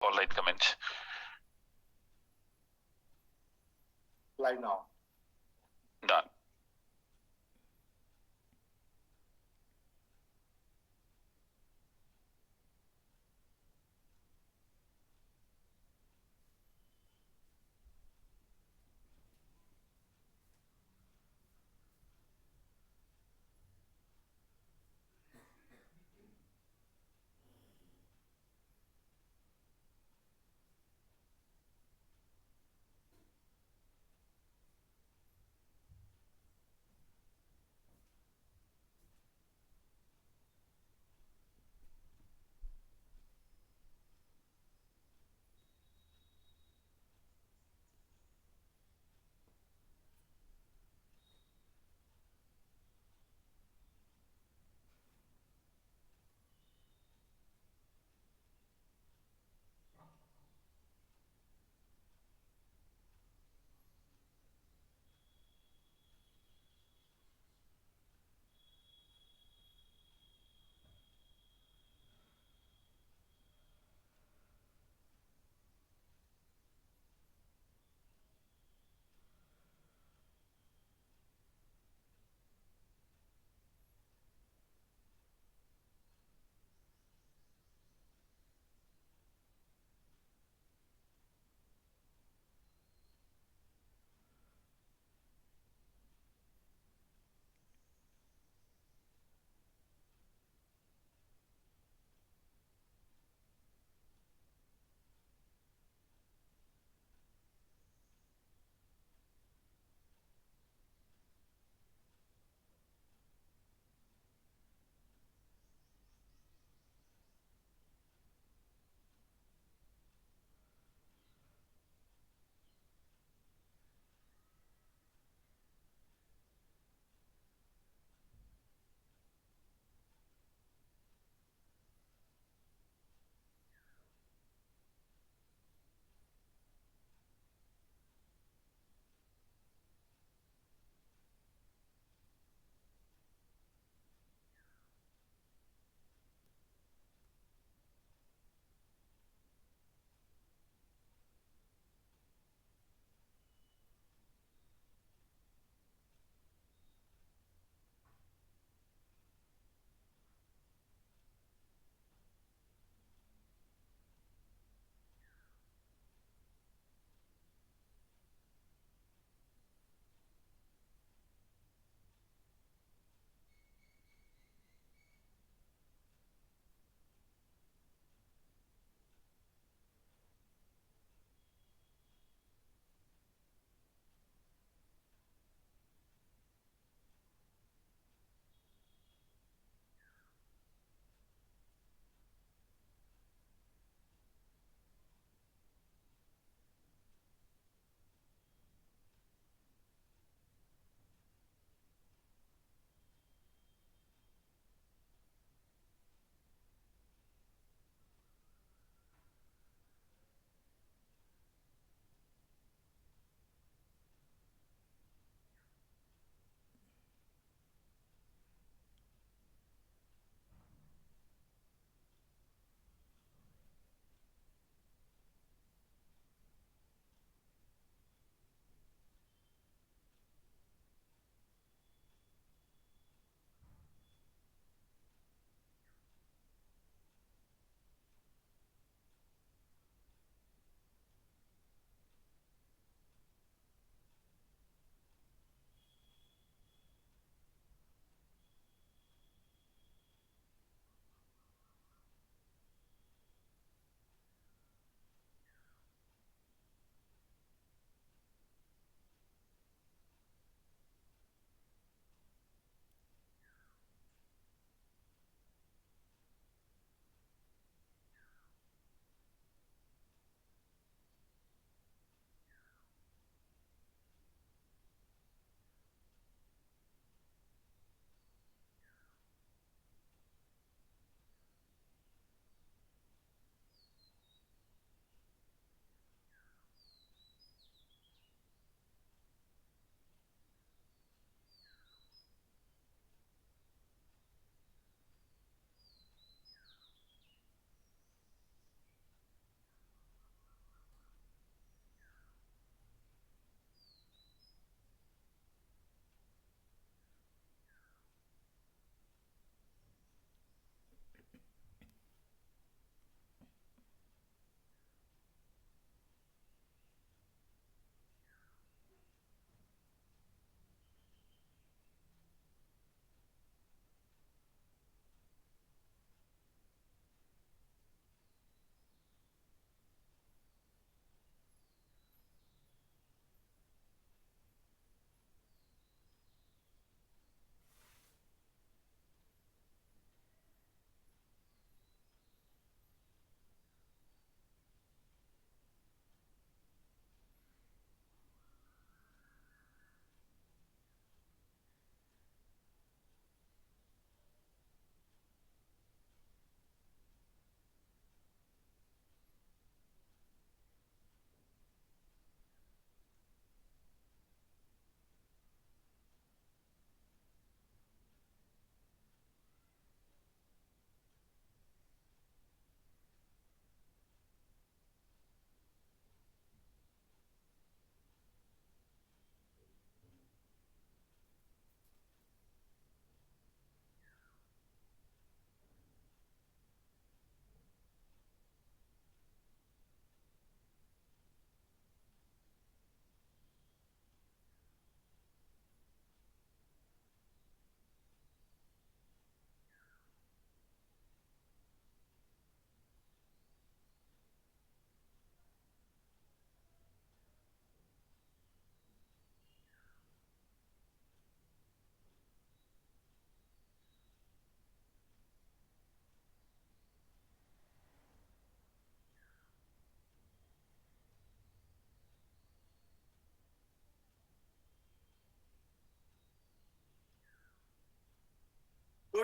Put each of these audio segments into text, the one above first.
All right, comment. Live now. Done.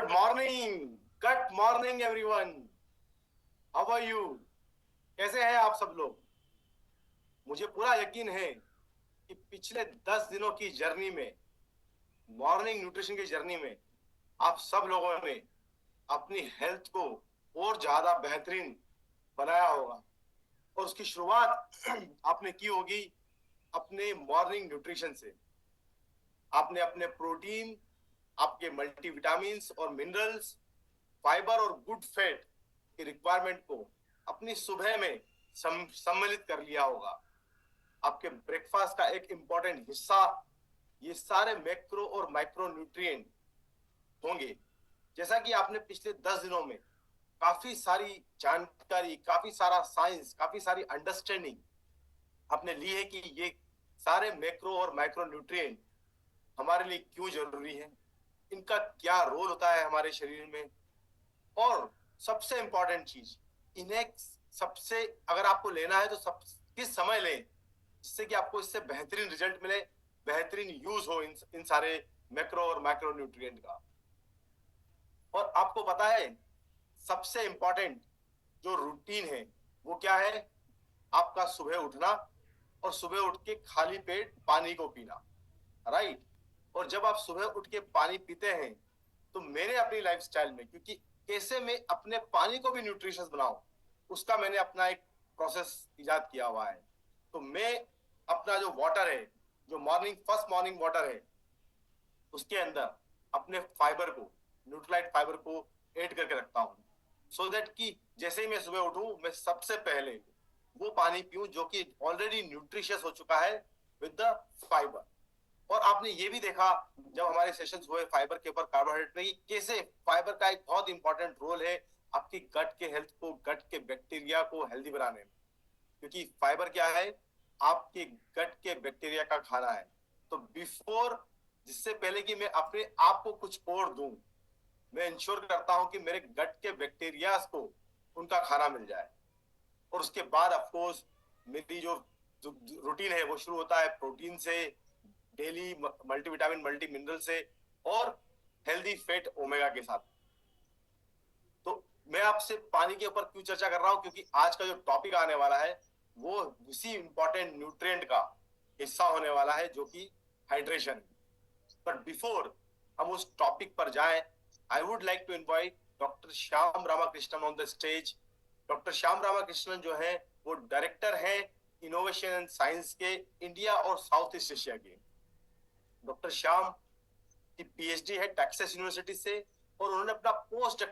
Good morning everyone. How are you? कैसे हैं आप सब लोग? मुझे पूरा यकीन है कि पिछले 10 दिनों की जर्नी में, मॉर्निंग न्यूट्रिशन की जर्नी में, आप सब लोगों ने अपनी हेल्थ को और ज्यादा बेहतरीन बनाया होगा। और उसकी शुरुआत आपने की होगी अपने मॉर्निंग न्यूट्रिशन से। आपने अपने प्रोटीन, आपके मल्टीविटामिन्स और मिनरल्स, फाइबर और गुड फैट की रिक्वायरमेंट को अपनी सुबह में सम्मिलित कर लिया होगा। आपके ब्रेकफास्ट का एक इंपॉर्टेंट हिस्सा ये सारे मैक्रो और माइक्रो न्यूट्रिएंट होंगे। जैसा कि आपने पिछले 10 दिनों में काफी सारी जानकारी, काफी सारा साइंस, काफी सारी अंडरस्टैंडिंग आपने ली है कि ये सारे मैक्रो और माइक्रो न्यूट्रिएंट हमारे लिए क्यों जरूरी है, इनका क्या रोल होता है हमारे शरीर में। और सबसे इंपॉर्टेंट चीज, इन्हें सबसे अगर आपको लेना है तो सब किस समय लें जिससे कि आपको इससे बेहतरीन रिजल्ट मिले, बेहतरीन यूज हो इन सारे मैक्रो और माइक्रो न्यूट्रिएंट का। और आपको पता है सबसे इंपॉर्टेंट जो रूटीन है वो क्या है? आपका सुबह उठना और सुबह उठ के खाली पेट पानी को पीना, राइट। और जब आप सुबह उठ के पानी पीते हैं तो मैंने अपनी लाइफस्टाइल में, क्योंकि कैसे मैं अपने पानी को भी न्यूट्रिशियस बनाऊं, उसका मैंने अपना एक प्रोसेस इजाद किया हुआ है। तो मैं अपना जो वाटर है, जो फर्स्ट मॉर्निंग वाटर है, उसके अंदर अपने फाइबर को, न्यूट्रलाइट फाइबर को ऐड करके रखता हूँ, सो दैट कि जैसे ही मैं सुबह उठूं मैं सबसे पहले वो पानी पीऊं जो कि ऑलरेडी न्यूट्रिशियस हो चुका है विद द फाइबर। और आपने ये भी देखा जब हमारे सेशंस हुए फाइबर के ऊपर, कार्बोहाइड्रेट में, कैसे फाइबर का एक बहुत इंपॉर्टेंट रोल है आपकी गट के हेल्थ को, गट के बैक्टीरिया को हेल्दी बनाने में। क्योंकि फाइबर क्या है? आपके गट के बैक्टीरिया का खाना है। तो जिससे पहले कि मैं अपने आप को कुछ और दूं, मैं इंश्योर करता हूं कि मेरे गट के बैक्टीरिया को उनका खाना मिल जाए। और उसके बाद ऑफ कोर्स मेरी जो रूटीन है वो शुरू होता है प्रोटीन से, डेली मल्टीविटामिन मल्टी मिनरल से, और हेल्दी फैट ओमेगा के साथ। तो मैं आपसे पानी के ऊपर क्यों चर्चा कर रहा हूं? क्योंकि आज का जो टॉपिक आने वाला है वो उसी इंपॉर्टेंट न्यूट्रिएंट का हिस्सा होने वाला है जो कि हाइड्रेशन। बट बिफोर हम उस टॉपिक पर जाएं, I would like to invite doctor Shyam Ramakrishnan on the stage. Doctor Shyam Ramakrishnan जो है वो डायरेक्टर है इनोवेशन एंड साइंस के इंडिया और साउथ ईस्ट एशिया के। डॉक्टर श्याम की पीएचडी है टेक्सास यूनिवर्सिटी से, और उन्होंने अपना पोस्ट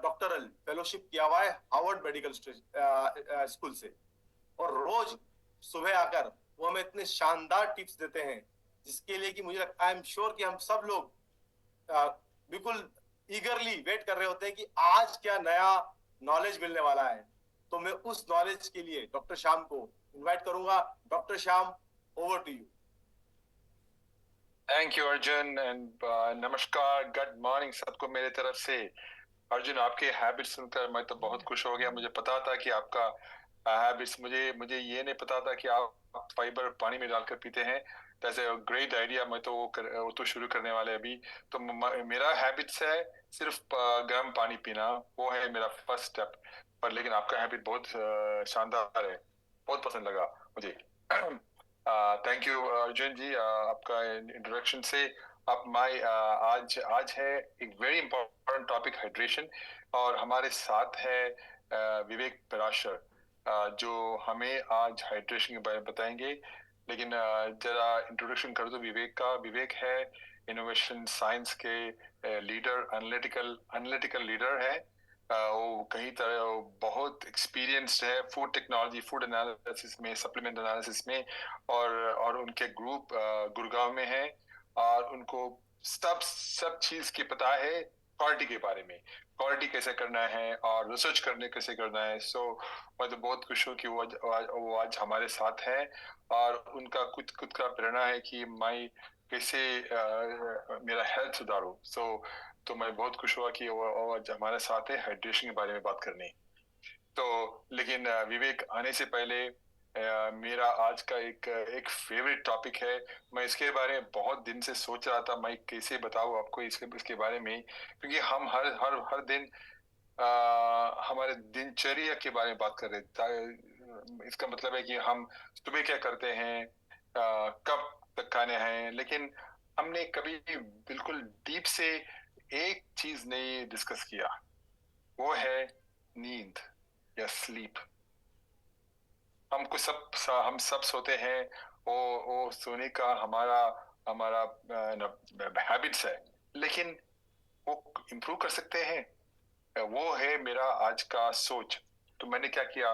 डॉक्टरल फेलोशिप किया हुआ है हार्वर्ड मेडिकल स्कूल से। और रोज सुबह आकर वो हमें इतने शानदार टिप्स देते हैं जिसके लिए कि मुझे लगता है, आई एम श्योर कि हम सब लोग बिल्कुल ईगरली वेट कर रहे होते हैं कि आज क्या नया नॉलेज मिलने वाला है। तो मैं उस नॉलेज के लिए डॉक्टर श्याम को इनवाइट करूंगा। Doctor Shyam, over to you. Thank you Arjun and नमस्कार, गुड मॉर्निंग सबको मेरे तरफ से। अर्जुन, आपके हैबिट्स सुनकर मैं तो बहुत खुश हो गया। मुझे पता था कि आपका हैबिट्स, मुझे ये नहीं पता था कि आप फाइबर पानी में डालकर पीते हैं। That's a great idea. मैं तो वो तो शुरू करने वाले अभी। तो मेरा हैबिट्स है सिर्फ गर्म पानी पीना, वो है मेरा फर्स्ट स्टेप। पर लेकिन आपका हैबिट बहुत शानदार है, बहुत पसंद लगा मुझे। थैंक यू अर्जुन जी, आपका इंट्रोडक्शन से। आप आज है एक वेरी इंपॉर्टेंट टॉपिक, हाइड्रेशन। और हमारे साथ है विवेक पराशर, जो हमें आज हाइड्रेशन के बारे में बताएंगे। लेकिन जरा इंट्रोडक्शन कर दो विवेक का। विवेक है इनोवेशन साइंस के लीडर, एनालिटिकल लीडर है। वो कहीं तरह बहुत एक्सपीरियंस्ड है फूड टेक्नोलॉजी, फूड एनालिसिस में, सप्लीमेंट एनालिसिस में। और उनके ग्रुप गुड़गांव में है, और उनको सब चीज की पता है क्वालिटी के बारे में, क्वालिटी कैसे करना है और रिसर्च करने कैसे करना है। सो मैं तो बहुत खुश हूँ कि वो आज हमारे साथ है। और उनका खुद का प्रेरणा है कि मैं कैसे मेरा हेल्थ सुधारूं। तो मैं बहुत खुश हुआ कि वो आज हमारे साथ है हाइड्रेशन के बारे में बात करने। तो लेकिन विवेक आने से पहले मेरा आज का एक एक फेवरेट टॉपिक है। मैं इसके बारे में बहुत दिन से सोच रहा था, मैं कैसे बताऊं आपको इसके इसके बारे में, क्योंकि हम हर हर हर दिन हमारे दिनचर्या के बारे में बात कर रहे थे। इसका मतलब है कि हम सुबह क्या करते हैं, कब तक खाने हैं, लेकिन हमने कभी बिल्कुल डीप से एक चीज नहीं डिस्कस किया, वो है नींद या स्लीप। हम सब सोते हैं। वो सोने का हमारा हमारा हैबिट्स है, लेकिन वो इम्प्रूव कर सकते हैं। वो है मेरा आज का सोच। तो मैंने क्या किया,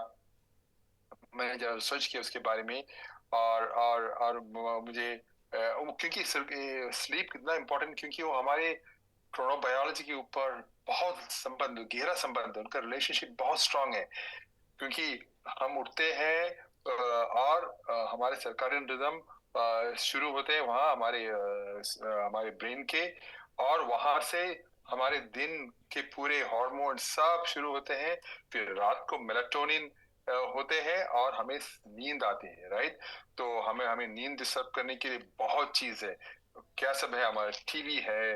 मैंने जब सोच किया उसके बारे में, और मुझे क्योंकि स्लीप कितना इम्पोर्टेंट, क्योंकि वो हमारे क्रोनोबायोलॉजी के ऊपर बहुत संबंध, गहरा संबंध, उनका रिलेशनशिप बहुत स्ट्रांग है। क्योंकि हम उठते हैं और हमारे सर्काडियन रिदम शुरू होते हैं वहाँ हमारे ब्रेन के, और वहां से हमारे दिन के पूरे हार्मोन सब शुरू होते हैं। फिर रात को मेलाटोनिन होते हैं और हमें नींद आती है, राइट। तो हमें हमें नींद डिस्टर्ब करने के लिए बहुत चीज है। क्या सब है, हमारा टीवी है,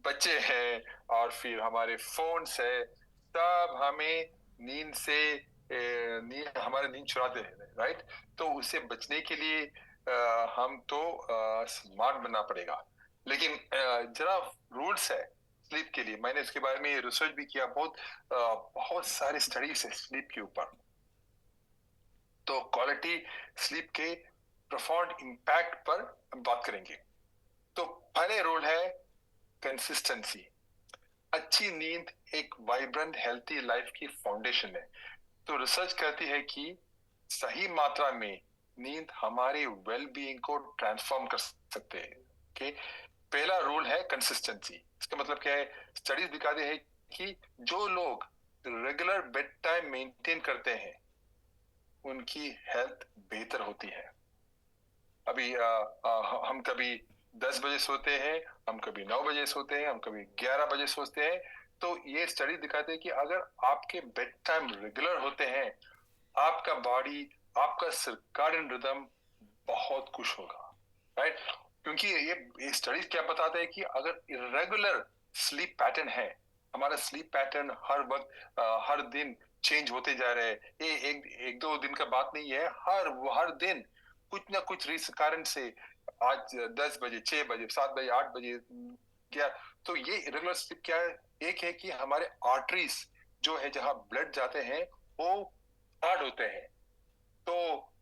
बच्चे हैं, और फिर हमारे फोन्स है, सब हमें नींद से नींद हमारे नींद चुराते हैं, राइट। तो उससे बचने के लिए हम तो स्मार्ट बनना पड़ेगा। लेकिन जरा रूल्स है स्लीप के लिए, मैंने इसके बारे में रिसर्च भी किया, बहुत सारे स्टडीज है स्लीप के ऊपर। तो क्वालिटी स्लीप के प्रोफाउंड इम्पैक्ट पर हम बात करेंगे। तो पहले रूल है कंसिस्टेंसी। अच्छी नींद एक वाइब्रेंट हेल्थी लाइफ की फाउंडेशन है। तो रिसर्च कहती है कि सही मात्रा में नींद हमारे वेल बीइंग को ट्रांसफॉर्म कर सकते हैं। ओके, पहला रूल है कंसिस्टेंसी। इसका मतलब क्या है, स्टडीज दिखाते हैं कि जो लोग रेगुलर बेड टाइम मेंटेन करते हैं उनकी हेल्थ बेहतर होती है। अभी हम कभी 10 बजे सोते हैं, हम कभी 9 बजे सोते हैं, हम कभी 11 बजे सोते हैं। तो ये स्टडी दिखाते हैं कि अगर आपके बेड टाइम रेगुलर होते हैं, आपका बॉडी, आपका सर्काडियन रिदम बहुत खुश होगा, राइट। क्योंकि ये स्टडीज क्या बताते हैं कि अगर इरेगुलर स्लीप पैटर्न है, हमारा स्लीप पैटर्न हर वक्त हर दिन चेंज होते जा रहे हैं। ये एक दो दिन का बात नहीं है, हर दिन कुछ ना कुछ रीजन कारण से आज 10 बजे, 6 बजे, 7 बजे, 8 बजे क्या। तो ये इरेगुलर स्लीप क्या है, एक है कि हमारे आर्टरीज जो है जहां ब्लड जाते हैं वो हार्ड होते हैं। तो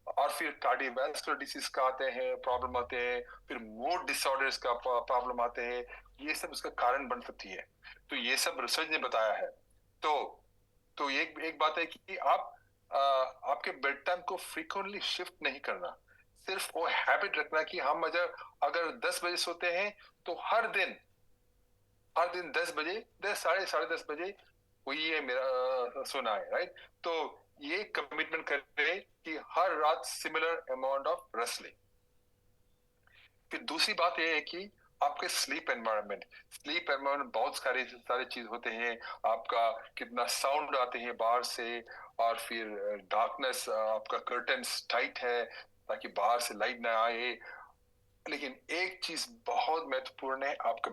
और फिर कार्डियोवैस्कुलर डिसीज का आते हैं, प्रॉब्लम आते हैं, फिर मूड डिसऑर्डर्स का प्रॉब्लम आते हैं। ये सब उसका कारण बन सकती है। तो ये सब रिसर्च ने बताया है। तो तो एक बात है कि आपके बेड टाइम को फ्रीक्वेंटली शिफ्ट नहीं करना, सिर्फ वो हैबिट रखना कि हम अगर अगर 10 बजे सोते हैं तो हर दिन 10 बजे, 10 साढ़े 10 बजे वही है मेरा सोना है, राइट। तो ये कमिटमेंट करे कि हर रात सिमिलर अमाउंट ऑफ रेस्ट ले। फिर दूसरी बात ये है कि आपके स्लीप एनवायरनमेंट बहुत सारे सारे चीज होते हैं। आपका कितना साउंड आते हैं बाहर से, और फिर डार्कनेस, आपका कर्टन्स टाइट है ताकि बाहर से लाइट ना आए। लेकिन एक चीज बहुत महत्वपूर्ण है, आपका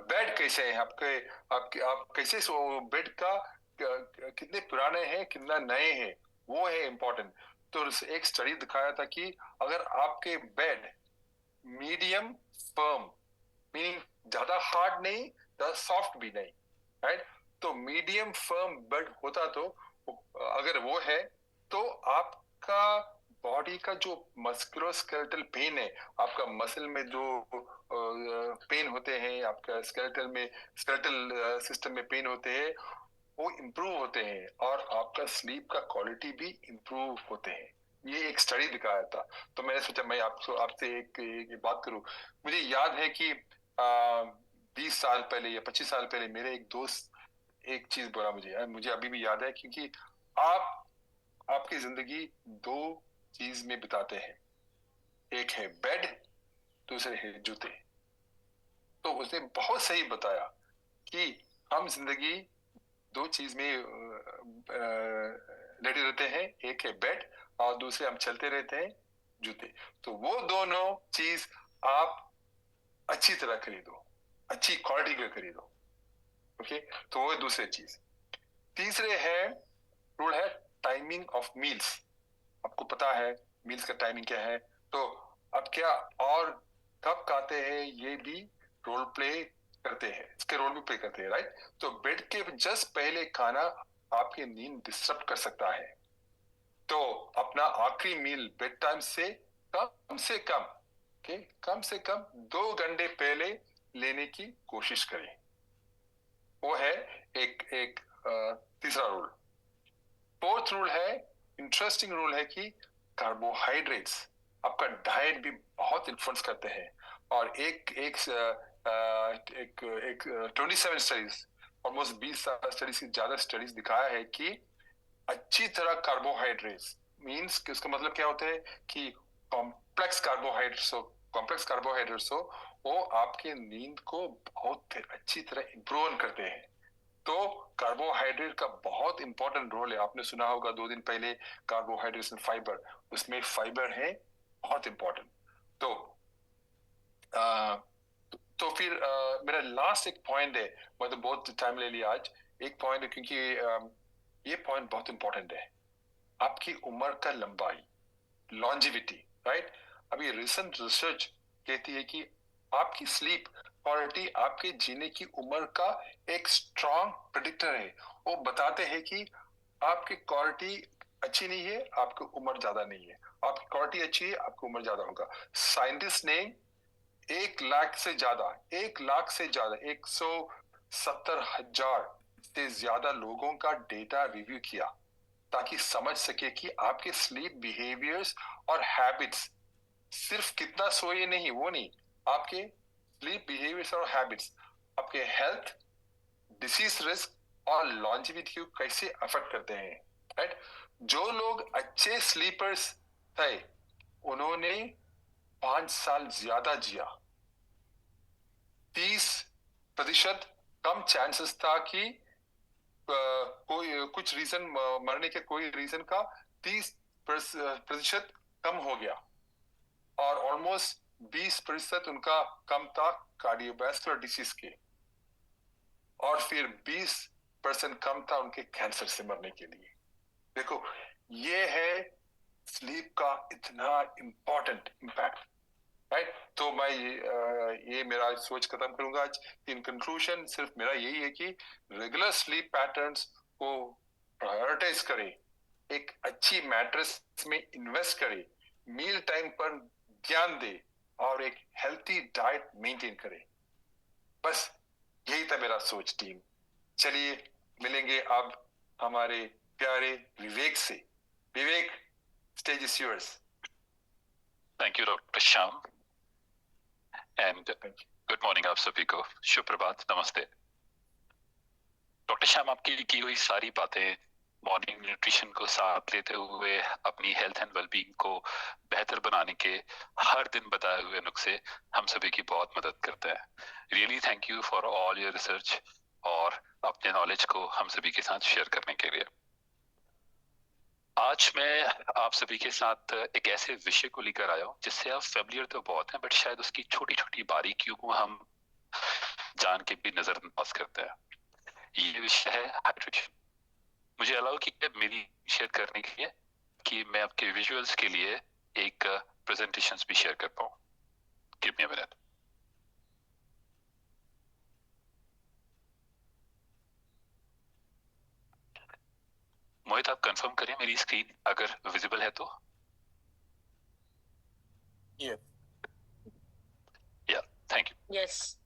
बेड कैसे है, आपके आपके आप कैसे सो, बेड का कितने पुराने हैं, कितना नए हैं, वो है इम्पोर्टेंट। तो एक स्टडी दिखाया था कि अगर आपके बेड मीडियम फर्म, मीनिंग ज्यादा हार्ड नहीं, ज्यादा सॉफ्ट भी नहीं, राइट। तो मीडियम फर्म बेड होता तो अगर वो है तो आपका बॉडी का जो मस्कुलोस्केलेटल पेन है, आपका मसल में जो पेन होते हैं, आपका स्केलेटल सिस्टम में पेन होते हैं, वो इम्प्रूव होते हैं, और आपका स्लीप का क्वालिटी भी इम्प्रूव होते हैं। ये एक स्टडी दिखाया था। तो मैंने सोचा मैं आपसे एक बात करूं। मुझे याद है कि 20 साल पहले या 25 साल पहले मेरे एक दोस्त एक चीज बोला मुझे, मुझे अभी भी याद है, क्योंकि आप आपकी जिंदगी दो चीज में बिताते हैं, एक है बेड, दूसरे है जूते। तो उसने बहुत सही बताया कि हम जिंदगी दो चीज में लेटे रहते हैं, एक है बेड और दूसरे हम चलते रहते हैं जूते। तो वो दोनों चीज आप अच्छी तरह खरीदो, अच्छी क्वालिटी का खरीदो। ओके, तो वो दूसरी चीज। तीसरे है रूल है टाइमिंग ऑफ मील्स। आपको पता है मील्स का टाइमिंग क्या है, तो अब क्या और कब खाते हैं ये भी रोल प्ले करते हैं, इसके रोल भी प्ले करते हैं, राइट। तो बेड के जस्ट पहले खाना आपकी नींद डिस्टर्ब कर सकता है। तो अपना आखिरी मील बेड टाइम से कम okay? कम से कम 2 घंटे पहले लेने की कोशिश करें। वो है एक एक तीसरा रूल। फोर्थ रूल है, इंटरेस्टिंग रूल है कि कार्बोहाइड्रेट्स आपका डाइट भी बहुत इन्फ्लुएंस करते हैं। और एक एक एक एक 27 स्टडीज, ऑलमोस्ट 20 स्टडीज से ज्यादा स्टडीज दिखाया है कि अच्छी तरह कार्बोहाइड्रेट्स मींस कि उसका मतलब क्या होता है कि कॉम्प्लेक्स कार्बोहाइड्रेट्स हो वो आपके नींद को बहुत अच्छी तरह इम्प्रूव करते हैं। तो कार्बोहाइड्रेट का बहुत इंपॉर्टेंट रोल है। आपने सुना होगा 2 दिन पहले कार्बोहाइड्रेट्स एंड फाइबर, उसमें फाइबर है बहुत इंपॉर्टेंट। तो आ, फिर मेरा लास्ट एक पॉइंट है, मैं तो बहुत टाइम ले लिया आज। एक पॉइंट है क्योंकि ये पॉइंट बहुत इंपॉर्टेंट है, आपकी उम्र का लंबाई, लॉन्जिविटी, राइट। अभी रिसेंट रिसर्च कहती है कि आपकी स्लीप क्वालिटी आपके जीने की उम्र का एक स्ट्रॉन्ग प्रेडिक्टर है। वो बताते हैं कि आपकी क्वालिटी अच्छी नहीं है, आपकी उम्र ज्यादा नहीं है। आपकी क्वालिटी अच्छी है, आपकी उम्र ज्यादा होगा। साइंटिस्ट ने 1 लाख से ज्यादा 170,000 से ज्यादा लोगों का डेटा रिव्यू किया ताकि समझ सके कि आपके स्लीप बिहेवियर्स और हैबिट्स, सिर्फ कितना सोए नहीं वो नहीं, आपके स्लीप बिहेवियर्स और हैबिट्स आपके हेल्थ, डिसीज रिस्क और लॉन्जिविटी को कैसे अफेक्ट करते हैं, राइट। जो लोग अच्छे स्लीपर्स थे उन्होंने 5 साल ज्यादा जिया। 30% कम चांसेस था कि कोई कुछ रीजन मरने के कोई रीजन का 30% कम हो गया। और ऑलमोस्ट 20% उनका कम था कार्डियोवैस्कुलर डिसीज के। और फिर 20% कम था उनके कैंसर से मरने के लिए। देखो ये है स्लीप का इतना इंपॉर्टेंट इम्पैक्ट, राइट। तो मैं ये मेरा सोच खत्म करूंगा आज। इन कंक्लूजन सिर्फ मेरा यही है कि रेगुलर स्लीप पैटर्न्स को प्रायोरिटाइज करें, एक अच्छी मैट्रेस में इन्वेस्ट करें, मील टाइम पर ध्यान दे और एक हेल्थी डाइट मेंटेन करें। बस यही था मेरा सोच टीम। चलिए मिलेंगे अब हमारे प्यारे विवेक से। Vivek, stage is yours. Thank you doctor Shyam and good morning आप सभी को। शुभ प्रभात, नमस्ते। डॉक्टर श्याम, आपकी की हुई सारी बातें मॉर्निंग न्यूट्रिशन को साथ लेते हुए अपनी हेल्थ एंड वेलबींग को बेहतर बनाने के हर दिन बताए हुए नुस्खे हम सभी की बहुत मदद करते हैं। Really thank you for all your research और अपने नॉलेज को हम सभी के साथ शेयर करने के लिए। आज मैं आप सभी के साथ एक ऐसे विषय को लेकर आया हूँ जिससे आप फेमिलियर तो बहुत हैं, बट शायद उसकी छोटी छोटी बारीकियों को हम जान के भी नजरअंदाज करते हैं। ये विषय है हाइड्रेशन। मुझे अलाउ कीजिए मेरी शेयर करने के लिए कि मैं आपके विजुअल्स के लिए एक प्रेजेंटेशंस भी शेयर कर पाऊँ। Give me a minute. मोहित, आप कंफर्म करें मेरी स्क्रीन अगर विजिबल है तो। या थैंक यू। यस।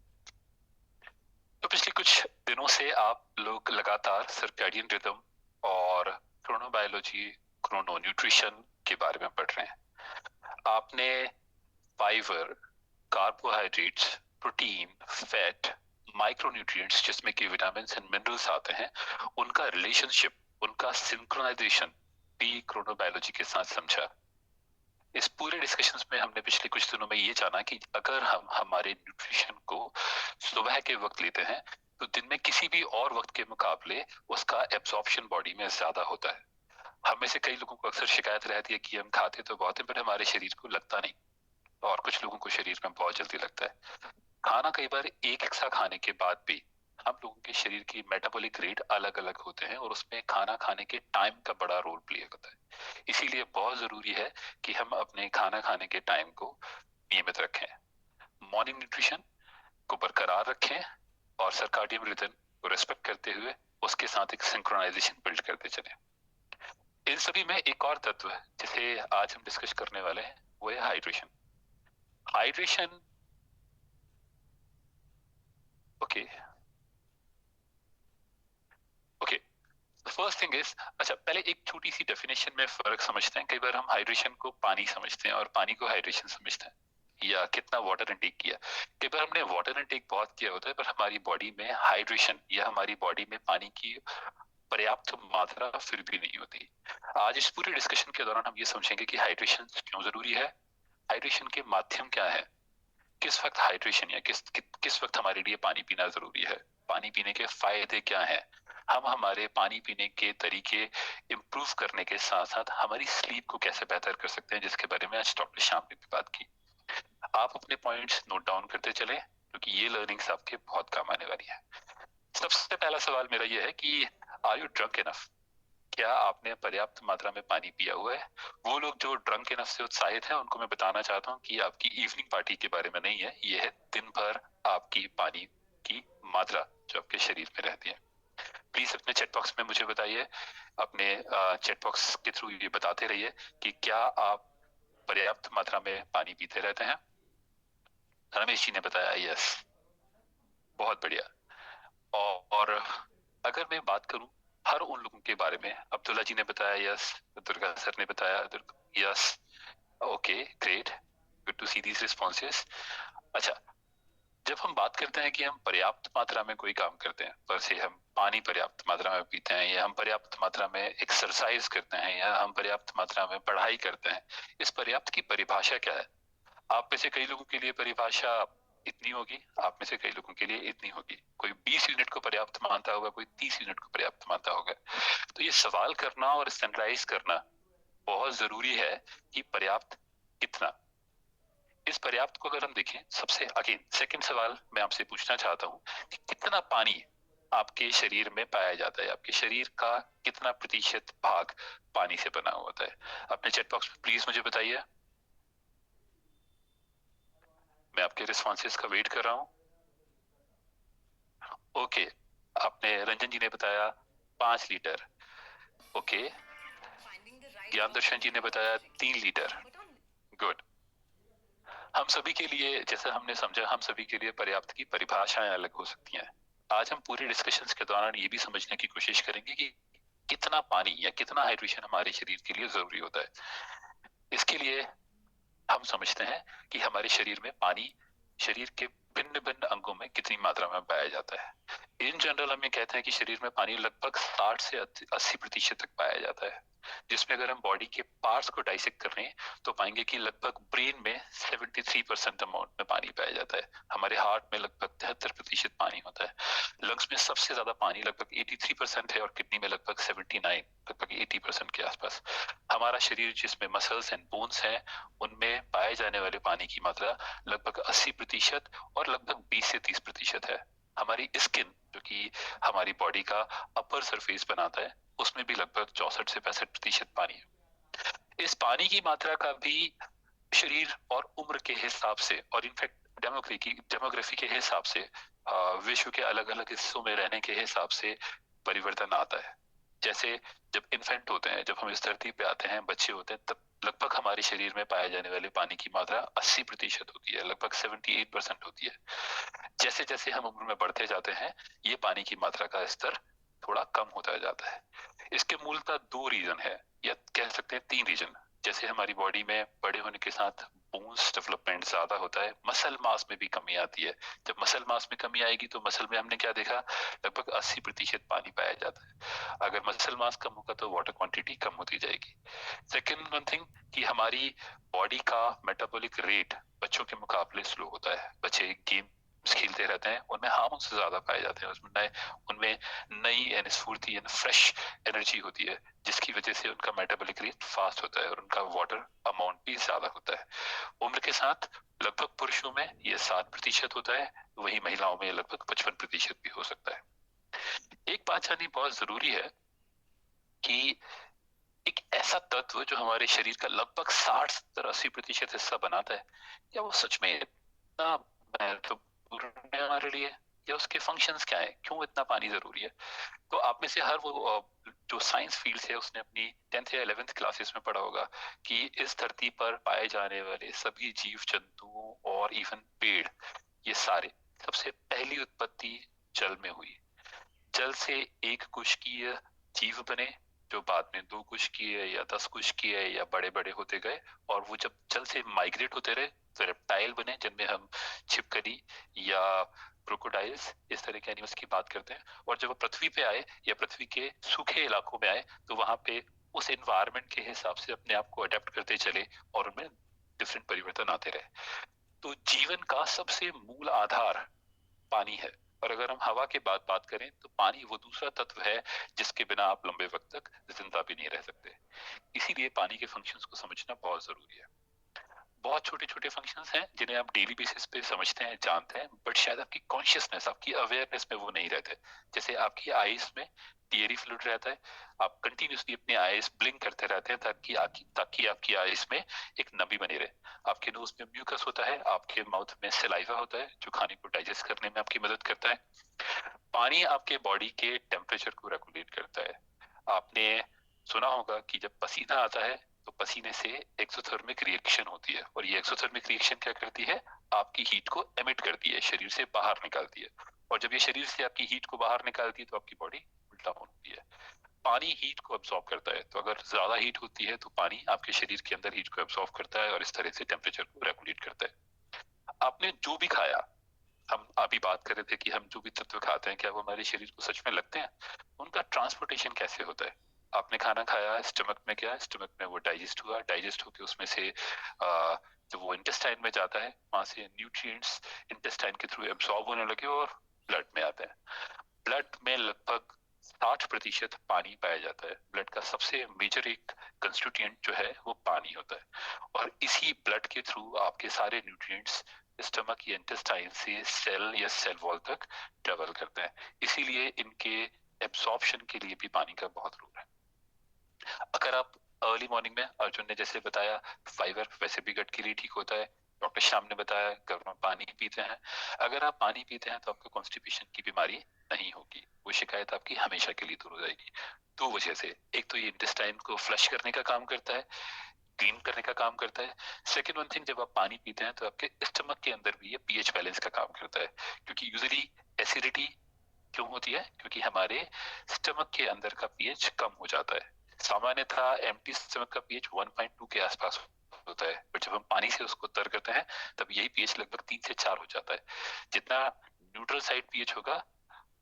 तो पिछले कुछ दिनों से आप लोग लगातार सर्कैडियन रिदम और क्रोनोबायोलॉजी, क्रोनो न्यूट्रिशन के बारे में पढ़ रहे हैं। आपने fibre, carbohydrates, protein, fat, micronutrients जिसमें कि विटामिन एंड मिनरल्स आते हैं, उनका रिलेशनशिप, उनका सिंक्रोनाइजेशन भी क्रोनोबायोलॉजी के साथ समझा। इस पूरे डिस्कशंस में हमने पिछले कुछ दिनों में ये जाना कि अगर हम हमारे न्यूट्रिशन को सुबह के वक्त लेते हैं तो दिन में किसी भी और वक्त के मुकाबले उसका एब्जॉर्प्शन बॉडी में ज्यादा होता है। हम में से कई लोगों को अक्सर शिकायत रहती है कि हम खाते तो बहुत है पर हमारे शरीर को लगता नहीं, और कुछ लोगों को शरीर में बहुत जल्दी लगता है। खाना कई बार एक सा खाने के बाद भी हम लोगों के शरीर की मेटाबॉलिक रेट अलग अलग होते हैं और उसमें खाना खाने के टाइम का बड़ा रोल प्ले होता है। इसीलिए बहुत जरूरी है कि हम अपने खाना खाने के टाइम को नियमित रखें, मॉर्निंग न्यूट्रिशन को बरकरार रखें और सर्काडियन रिदम को रेस्पेक्ट करते हुए उसके साथ एक सिंक्रोनाइजेशन बिल्ड करते चलें। इन सभी में एक और तत्व है जिसे आज हम डिस्कस करने वाले हैं, वो है hydration. Hydration okay okay first thing is, अच्छा पहले एक छोटी सी डेफिनेशन में फर्क समझते हैं। कई बार हम हाइड्रेशन को पानी समझते हैं और पानी को हाइड्रेशन समझते हैं, या कितना वाटर इनटेक किया। कई बार हमने वाटर इनटेक बहुत किया होता है पर हमारी बॉडी में हाइड्रेशन या हमारी बॉडी में पानी की पर्याप्त मात्रा फिर भी नहीं होती। आज इस पूरे डिस्कशन के दौरान हम ये समझेंगे कि हाइड्रेशन क्यों जरूरी है, हाइड्रेशन के माध्यम क्या है, किस वक्त हाइड्रेशन या किस वक्त हमारे लिए पानी पीना जरूरी है, पानी पीने के फायदे क्या हैं, हम हमारे पानी पीने के तरीके इम्प्रूव करने के साथ साथ हमारी स्लीप को कैसे बेहतर कर सकते हैं, जिसके बारे में आज डॉक्टर श्याम ने भी बात की। आप अपने पॉइंट्स नोट डाउन करते चले क्योंकि ये लर्निंग्स आपके बहुत काम आने वाली है। सबसे पहला सवाल मेरा ये है कि आर यू ड्रंक इनफ? क्या आपने पर्याप्त मात्रा में पानी पिया हुआ है? वो लोग जो ड्रंक इनफ से उत्साहित हैं उनको मैं बताना चाहता हूँ कि आपकी इवनिंग पार्टी के बारे में नहीं है, ये है दिन भर आपकी पानी की मात्रा जो आपके शरीर में रहती है। प्लीज अपने चैट बॉक्स में मुझे बताइए, अपने चैट बॉक्स के थ्रू ये बताते रहिए कि क्या आप पर्याप्त मात्रा में पानी पीते रहते हैं। रमेश जी ने बताया यस, बहुत बढ़िया। और अगर मैं बात करूं हर उन लोगों के बारे में, अब्दुल्ला जी ने बताया यस, दुर्गा सर ने बताया yes, okay great, good to see these responses. अच्छा, जब हम बात करते हैं कि हम पर्याप्त मात्रा में कोई काम करते हैं, पर से हम पानी पर्याप्त मात्रा में पीते हैं, या हम पर्याप्त मात्रा में एक्सरसाइज करते हैं, या हम पर्याप्त मात्रा में पढ़ाई करते हैं, इस पर्याप्त की परिभाषा क्या है? आप में से कई लोगों के लिए परिभाषा इतनी होगी, आप में से कई लोगों के लिए इतनी होगी। कोई 20 यूनिट को पर्याप्त मानता होगा, कोई 30 यूनिट को पर्याप्त मानता होगा। तो ये सवाल करना और स्टैंडर्डाइज करना बहुत जरूरी है कि पर्याप्त कितना। इस पर्याप्त को अगर हम देखें, सबसे अगेन सेकंड सवाल मैं आपसे पूछना चाहता हूँ कि कितना पानी आपके शरीर में पाया जाता है, आपके शरीर का कितना प्रतिशत भाग पानी से बना हुआ होता है? अपने चैट बॉक्स में प्लीज मुझे बताइए, मैं आपके रिस्पॉन्सेस का वेट कर रहा हूँ। ओके, आपने रंजन जी ने बताया 5 लीटर, ओके। ज्ञान दर्शन जी ने बताया 3 लीटर, गुड। हम सभी के लिए, जैसा हमने समझा, हम सभी के लिए पर्याप्त की परिभाषाएं अलग हो सकती हैं। आज हम पूरे डिस्कशंस के दौरान ये भी समझने की कोशिश करेंगे कि कितना पानी या कितना हाइड्रेशन हमारे शरीर के लिए जरूरी होता है। इसके लिए हम समझते हैं कि हमारे शरीर में पानी शरीर के भिन्न भिन्न अंगों में कितनी मात्रा में पाया जाता है। इन जनरल हम ये कहते हैं कि शरीर में पानी लगभग 60 से 80% तक पाया जाता है, जिसमें अगर हम बॉडी के पार्ट्स को डाइसेक्ट कर रहे हैं तो पाएंगे कि लगभग ब्रेन में 73% अमाउंट में पानी पाया जाता है, हमारे हार्ट में लगभग 73% पानी होता है, लंग्स में सबसे ज्यादा पानी लगभग 83% है, और किडनी में लगभग 79, लगभग 80% के आसपास। हमारा शरीर जिसमें मसल्स एंड बोन्स हैं उनमें पाए जाने वाले पानी की मात्रा लगभग 80% और लगभग 20 से 30% है। हमारी स्किन जो कि हमारी बॉडी का अपर सरफेस बनाता है उसमें भी लगभग 64 से 65% पानी है। इस पानी की मात्रा का भी शरीर और उम्र के हिसाब से, और इनफैक्ट डेमोग्राफी के हिसाब से, विश्व के अलग अलग हिस्सों में रहने के हिसाब से परिवर्तन आता है। जैसे जब इन्फेंट होते हैं, जब हम इस धरती पे आते हैं, बच्चे होते हैं, तब लगभग हमारे शरीर में पाए जाने वाले पानी की मात्रा 80% होती है, लगभग 78% होती है। जैसे जैसे हम उम्र में बढ़ते जाते हैं ये पानी की मात्रा का स्तर थोड़ा कम होता जाता है। इसके मूलतः 2 रीजन है, या कह सकते हैं 3 रीजन। जैसे हमारी बॉडी में बड़े होने के साथ बोन्स डेवलपमेंट ज्यादा होता है, मसल मास में भी कमी आती है। जब मसल मास में कमी आएगी तो मसल में हमने क्या देखा, लगभग 80% पानी पाया जाता है। अगर मसल मास कम होगा तो वाटर क्वांटिटी कम होती जाएगी। सेकेंड वन थिंग कि हमारी बॉडी का मेटाबॉलिक रेट बच्चों के मुकाबले स्लो होता है। बच्चे गेम खिलते रहते हैं, उनमें हार्मोन्स ज्यादा पाए जाते हैं, उनमें नई एंड स्फूर्ति एंड फ्रेश एनर्जी होती है, जिसकी वजह से उनका मेटाबॉलिक रेट फास्ट होता है और उनका वाटर अमाउंट भी ज्यादा होता है। उम्र के साथ लगभग पुरुषों में ये 7% होता है, वही महिलाओं में लगभग 55% भी हो सकता है। एक बात जाननी बहुत जरूरी है कि एक ऐसा तत्व जो हमारे शरीर का लगभग 60-80% हिस्सा बनाता है, क्या वो सच में इतना महत्वपूर्ण है हमारे लिए, या उसके फंक्शंस क्या है, क्यों इतना पानी जरूरी है? तो आप में से हर वो जो साइंस फील्ड है उसने अपनी 10th या 11th क्लासेस में पढ़ा होगा कि इस धरती पर पाए जाने वाले सभी जीव जंतुओं और इवन पेड़, ये सारे सबसे पहली उत्पत्ति जल में हुई। जल से एक कुशकीय जीव बने, जो बाद में 2 कुशकीय या 10 कुशकीय या बड़े बड़े होते गए, और वो जब जल से माइग्रेट होते रहे तो रेप्टाइल बने, जिनमें हम छिपकली या क्रोकोडाइल्स इस तरह के एनिमल्स की बात करते हैं। और जब वो पृथ्वी पे आए या पृथ्वी के सूखे इलाकों में आए, तो वहां पे उस एनवायरनमेंट के हिसाब से अपने आप को अडेप्ट करते चले और उनमें डिफरेंट परिवर्तन आते रहे। तो जीवन का सबसे मूल आधार पानी है। और अगर हम हवा के बात करें तो पानी वो दूसरा तत्व है जिसके बिना आप लंबे वक्त तक जिंदा भी नहीं रह सकते। इसीलिए पानी के फंक्शंस को समझना बहुत जरूरी है। बहुत छोटे छोटे फंक्शंस हैं जिन्हें आप डेली बेसिस पे समझते हैं, जानते हैं, बट शायद आपकी कॉन्शियसनेस, आपकी अवेयरनेस में वो नहीं रहते। जैसे आपकी आईज में टीयरी फ्लूइड रहता है, आप कंटिन्यूसली अपनी आईज ब्लिंक करते रहते हैं ताकि आपकी आईज में एक नमी बनी रहे। आपके नोज में म्यूकस होता है, आपके माउथ में सलाइवा होता है जो खाने को डाइजेस्ट करने में आपकी मदद करता है। पानी आपके बॉडी के टेम्परेचर को रेगुलेट करता है। आपने सुना होगा कि जब पसीना आता है तो पसीने से एक्सोथर्मिक रिएक्शन होती है, और ये एक्सोथर्मिक रिएक्शन क्या करती है, आपकी हीट को एमिट करती है, शरीर से बाहर निकालती है। और जब ये शरीर से आपकी हीट को बाहर निकालती है तो आपकी बॉडी कूल डाउन होती है। पानी हीट को अब्सॉर्ब करता है, तो अगर ज्यादा हीट होती है तो पानी आपके शरीर के अंदर हीट को अब्सॉर्ब करता है और इस तरह से टेम्परेचर को रेगुलेट करता है। आपने जो भी खाया, हम अभी बात कर रहे थे कि हम जो भी तत्व खाते हैं क्या वो हमारे शरीर को सच में लगते हैं, उनका ट्रांसपोर्टेशन कैसे होता है? आपने खाना खाया, स्टमक में गया, स्टमक में वो डाइजेस्ट हुआ, डाइजेस्ट होकर उसमें से जब वो इंटेस्टाइन में जाता है, वहां से न्यूट्रिएंट्स इंटेस्टाइन के थ्रू एब्सॉर्ब होने लगे और ब्लड में आते हैं। ब्लड में लगभग 60% पानी पाया जाता है। ब्लड का सबसे मेजर एक कंस्टिट्यूएंट जो है वो पानी होता है, और इसी ब्लड के थ्रू आपके सारे न्यूट्रिएंट्स स्टमक या इंटेस्टाइन से सेल या सेल वॉल तक ट्रेवल करते हैं। इसीलिए इनके एब्सॉर्प्शन के लिए भी पानी का बहुत रोल है। अगर आप अर्ली मॉर्निंग में, अर्जुन ने जैसे बताया, फाइबर वैसे भी गट के लिए ठीक होता है, डॉक्टर श्याम ने बताया गर्म पानी पीते हैं। अगर आप पानी पीते हैं तो आपको कॉन्स्टिपेशन की बीमारी नहीं होगी, वो शिकायत आपकी हमेशा के लिए दूर हो जाएगी। 2 वजह से, एक तो ये इंटेस्टाइन को फ्लश करने का काम करता है, क्लीन करने का काम करता है। सेकेंड वन थिंग, जब आप पानी पीते हैं तो आपके स्टमक के अंदर भी ये पीएच बैलेंस का काम करता है, क्योंकि यूजुअली एसिडिटी क्यों होती है, क्योंकि हमारे स्टमक के अंदर का पीएच कम हो जाता है। सामान्यतः एम्प्टी स्टमक का पीएच 1.2 के आसपास होता है, बट जब हम पानी से उसको तर करते हैं तब यही पीएच लगभग 3 से 4 हो जाता है। जितना न्यूट्रल साइड पीएच होगा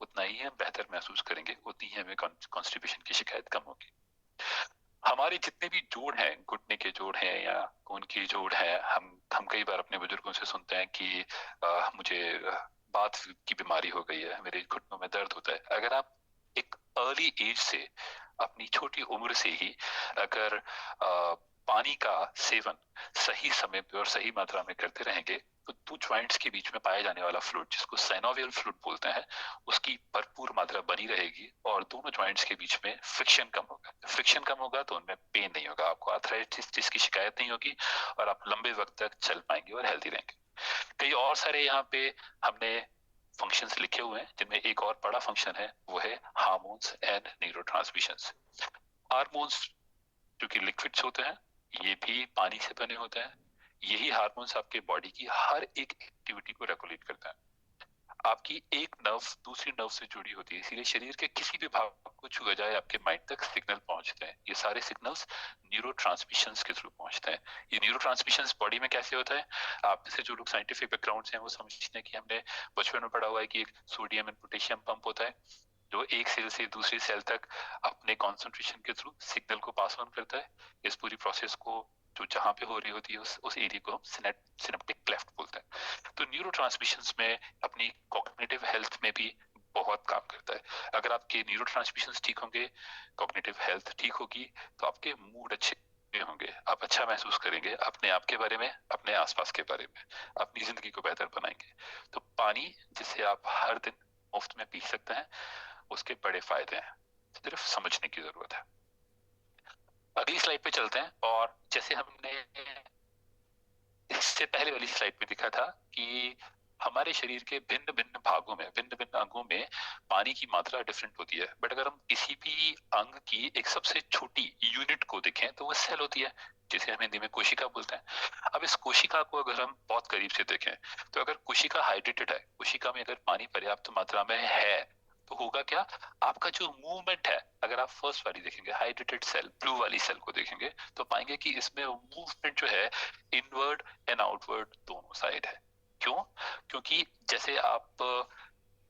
उतना ही हम बेहतर महसूस करेंगे, उतनी ही हमें कॉन्स्टिपेशन की शिकायत कम होगी। हमारे जितने भी जोड़ हैं, घुटने के जोड़ हैं या खून के जोड़ हैं, हम कई बार अपने बुजुर्गों से सुनते हैं कि मुझे बात की बीमारी हो गई है, मेरे घुटनों में दर्द होता है। अगर आप एक अर्ली एज से, अपनी छोटी उम्र से ही अगर पानी का सेवन सही समय पे और सही मात्रा में करते रहेंगे तो 2 जॉइंट्स के बीच में पाया जाने वाला फ्लूइड, जिसको साइनोवियल फ्लूइड बोलते हैं, उसकी भरपूर मात्रा बनी रहेगी और दोनों जॉइंट्स के बीच में फ्रिक्शन कम होगा। फ्रिक्शन कम होगा तो उनमें पेन नहीं होगा, आपको आर्थराइटिस की शिकायत नहीं होगी, और आप लंबे वक्त तक चल पाएंगे और हेल्दी रहेंगे। कई और सारे यहाँ पे हमने फंक्शंस लिखे हुए हैं, जिनमें एक और बड़ा फंक्शन है, वो है हार्मोन्स एंड न्यूरोट्रांसमिशंस। हार्मोन्स जो कि लिक्विड्स होते हैं, ये भी पानी से बने होते हैं। यही हार्मोन्स आपके बॉडी की हर एक एक्टिविटी को रेगुलेट करता है। आपकी एक नर्व दूसरी नर्व से जुड़ी होती है, इसीलिए शरीर के किसी भी भाग को छुआ जाए आपके माइंड तक सिग्नल पहुंचते हैं। ये सारे सिग्नल्स न्यूरोट्रांसमिशंस के थ्रू पहुंचते हैं। ये न्यूरोट्रांसमिशंस बॉडी में कैसे होता है, आप जैसे जो लोग साइंटिफिक बैकग्राउंड से हैं वो समझते हैं कि हमने बचपन में पढ़ा हुआ है कि एक सोडियम एंड पोटेशियम पंप होता है जो एक सेल से दूसरी सेल तक अपने कॉन्सेंट्रेशन के थ्रू सिग्नल को पास ऑन करता है। इस पूरी प्रोसेस को तो जहाँ पे हो रही होती है उस एरिया को हम सिनेप्टिक क्लेफ्ट बोलते हैं। तो न्यूरो ट्रांसमिशंस में अपनी कॉग्निटिव हेल्थ में भी बहुत काम करता है। अगर आपके न्यूरो ट्रांसमिशंस ठीक होंगे, कॉग्निटिव हेल्थ ठीक होगी, तो आपके मूड अच्छे होंगे, आप अच्छा महसूस करेंगे अपने आप के बारे में, अपने आसपास के बारे में, अपनी जिंदगी को बेहतर बनाएंगे। तो पानी जिसे आप हर दिन मुफ्त में पी सकते हैं, उसके बड़े फायदे हैं, सिर्फ समझने की जरूरत है। अगली स्लाइड पे चलते हैं, और जैसे हमने इससे पहले वाली स्लाइड में दिखा था कि हमारे शरीर के भिन्न भिन्न भागों में, भिन्न भिन्न अंगों में पानी की मात्रा डिफरेंट होती है। बट अगर हम किसी भी अंग की एक सबसे छोटी यूनिट को देखें तो वो सेल होती है, जिसे हम हिंदी में कोशिका बोलते हैं। अब इस कोशिका को अगर हम बहुत करीब से देखें, तो अगर कोशिका हाइड्रेटेड है, कोशिका में अगर पानी पर्याप्त मात्रा में है, तो होगा क्या, आपका जो मूवमेंट है, अगर आप फर्स्ट वाली देखेंगे हाइड्रेटेड सेल, ब्लू वाली सेल को देखेंगे, तो पाएंगे कि इसमें मूवमेंट जो है इनवर्ड एंड आउटवर्ड दोनों साइड है। क्यों? क्योंकि जैसे आप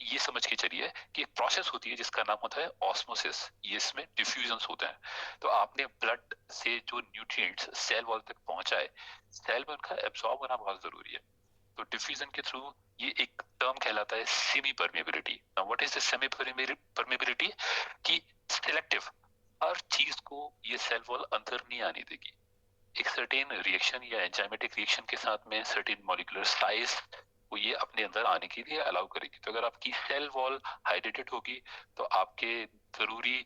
ये समझ के चलिए कि एक प्रोसेस होती है जिसका नाम होता है ऑस्मोसिस, ये इसमें डिफ्यूजन्स होते हैं। तो आपने ब्लड से जो न्यूट्रिएंट्स सेल वॉल तक पहुंचाए, सेल में उनका एब्सॉर्ब होना बहुत जरूरी है। तो डिफ्यूजन के थ्रू ये एक टर्म कहलाता है semi permeability. Now what is the semi permeability? कि सिलेक्टिव, हर चीज को ये सेल वॉल अंदर नहीं आने देगी। एक सर्टेन रिएक्शन या एंजाइमेटिक रिएक्शन के साथ में सर्टेन मॉलिक्यूलर साइज को ये अपने अंदर आने के लिए अलाउ करेगी। तो अगर आपकी सेल वॉल हाइड्रेटेड होगी, तो आपके जरूरी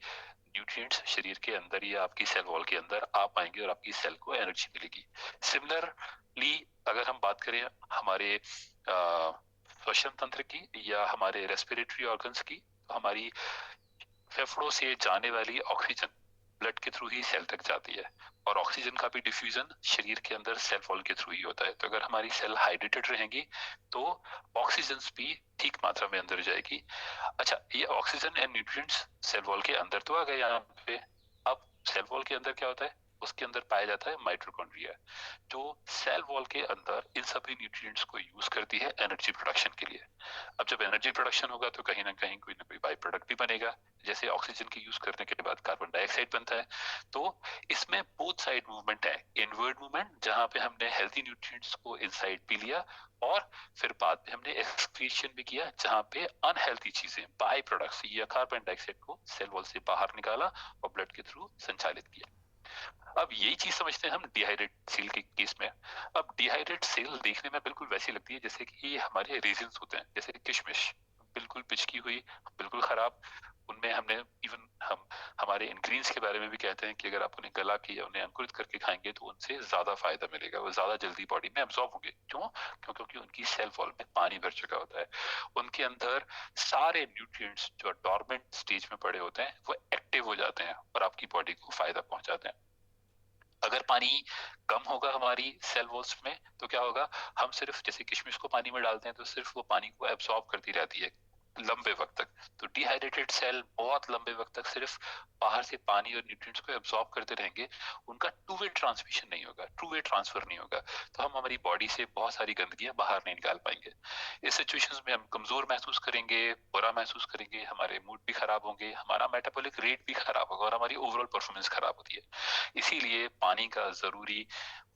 न्यूट्रिएंट्स शरीर के अंदर या आपकी सेल वॉल के अंदर आ पाएंगे और आपकी सेल को एनर्जी मिलेगी। सिमिलरली अगर हम बात करें हमारे श्वसन तंत्र की या हमारे रेस्पिरेटरी ऑर्गन्स की, तो हमारी फेफड़ों से जाने वाली ऑक्सीजन ब्लड के थ्रू ही सेल तक जाती है, और ऑक्सीजन का भी डिफ्यूजन शरीर के अंदर सेल वॉल के थ्रू ही होता है। तो अगर हमारी सेल हाइड्रेटेड रहेंगी, तो ऑक्सीजन भी ठीक मात्रा में अंदर जाएगी। अच्छा, ये oxygen and nutrients cell wall के अंदर तो आ गए यहाँ पे। अब सेल वॉल के अंदर क्या होता है? उसके अंदर पाया जाता है माइटोकॉन्ड्रिया, जो सेल वॉल के अंदर इन सभी न्यूट्रिएंट्स को यूज करती है एनर्जी प्रोडक्शन के लिए। अब जब एनर्जी प्रोडक्शन होगा, तो कहीं ना कहीं कोई ना कोई बाई प्रोडक्ट भी बनेगा। जैसे ऑक्सीजन के यूज करने के बाद कार्बन डाइऑक्साइड बनता है। तो इसमें बोथ साइड मूवमेंट है, इनवर्ड मूवमेंट जहां पे हमने हेल्थी न्यूट्रिएंट्स को इनसाइड पी लिया, और फिर बाद में हमने एक्सक्रीशन भी किया जहां पे अनहेल्थी चीजें, बाई प्रोडक्ट्स या कार्बन डाइऑक्साइड को सेल वॉल से बाहर निकाला और ब्लड के थ्रू संचालित किया। अब यही चीज समझते हैं हम डिहाइड्रेट सेल के केस में। अब डिहाइड्रेट सेल देखने में बिल्कुल वैसी लगती है जैसे कि हमारे रेजिन्स होते हैं, जैसे किशमिश, बिल्कुल पिचकी हुई, बिल्कुल खराब। उनमें हमने इवन हम हमारे इंग्रेडिएंट्स के बारे में भी कहते हैं कि अगर आप उन्हें गला के या उन्हें अंकुरित करके खाएंगे, तो उनसे ज्यादा फायदा मिलेगा, वो ज्यादा जल्दी बॉडी में एब्जॉर्ब होंगे। क्योंकि उनकी सेल वॉल में पानी भर चुका होता है। उनके अंदर सारे न्यूट्रिएंट्स जो डॉर्मेंट स्टेज में पड़े होते हैं, वो एक्टिव हो जाते हैं और आपकी बॉडी को फायदा पहुंचाते हैं। अगर पानी कम होगा हमारी सेल वॉल्स में, तो क्या होगा, हम सिर्फ जैसे किशमिश को पानी में डालते हैं, तो सिर्फ वो पानी को एब्सॉर्ब करती रहती है लंबे वक्त तक। तो डिहाइड्रेटेड सेल बहुत लंबे वक्त तक सिर्फ बाहर से पानी और न्यूट्रिएंट्स को एब्सॉर्ब करते रहेंगे, उनका टू वे ट्रांसमिशन नहीं होगा, टू वे ट्रांसफर नहीं होगा। तो हम हमारी बॉडी से बहुत सारी गंदगियां बाहर नहीं निकाल पाएंगे। इस सिचुएशंस में हम कमजोर महसूस करेंगे, बुरा महसूस करेंगे, हमारे मूड भी खराब होंगे, हमारा मेटाबॉलिक रेट भी खराब होगा, और हमारी ओवरऑल परफॉर्मेंस खराब होती है। इसीलिए पानी का जरूरी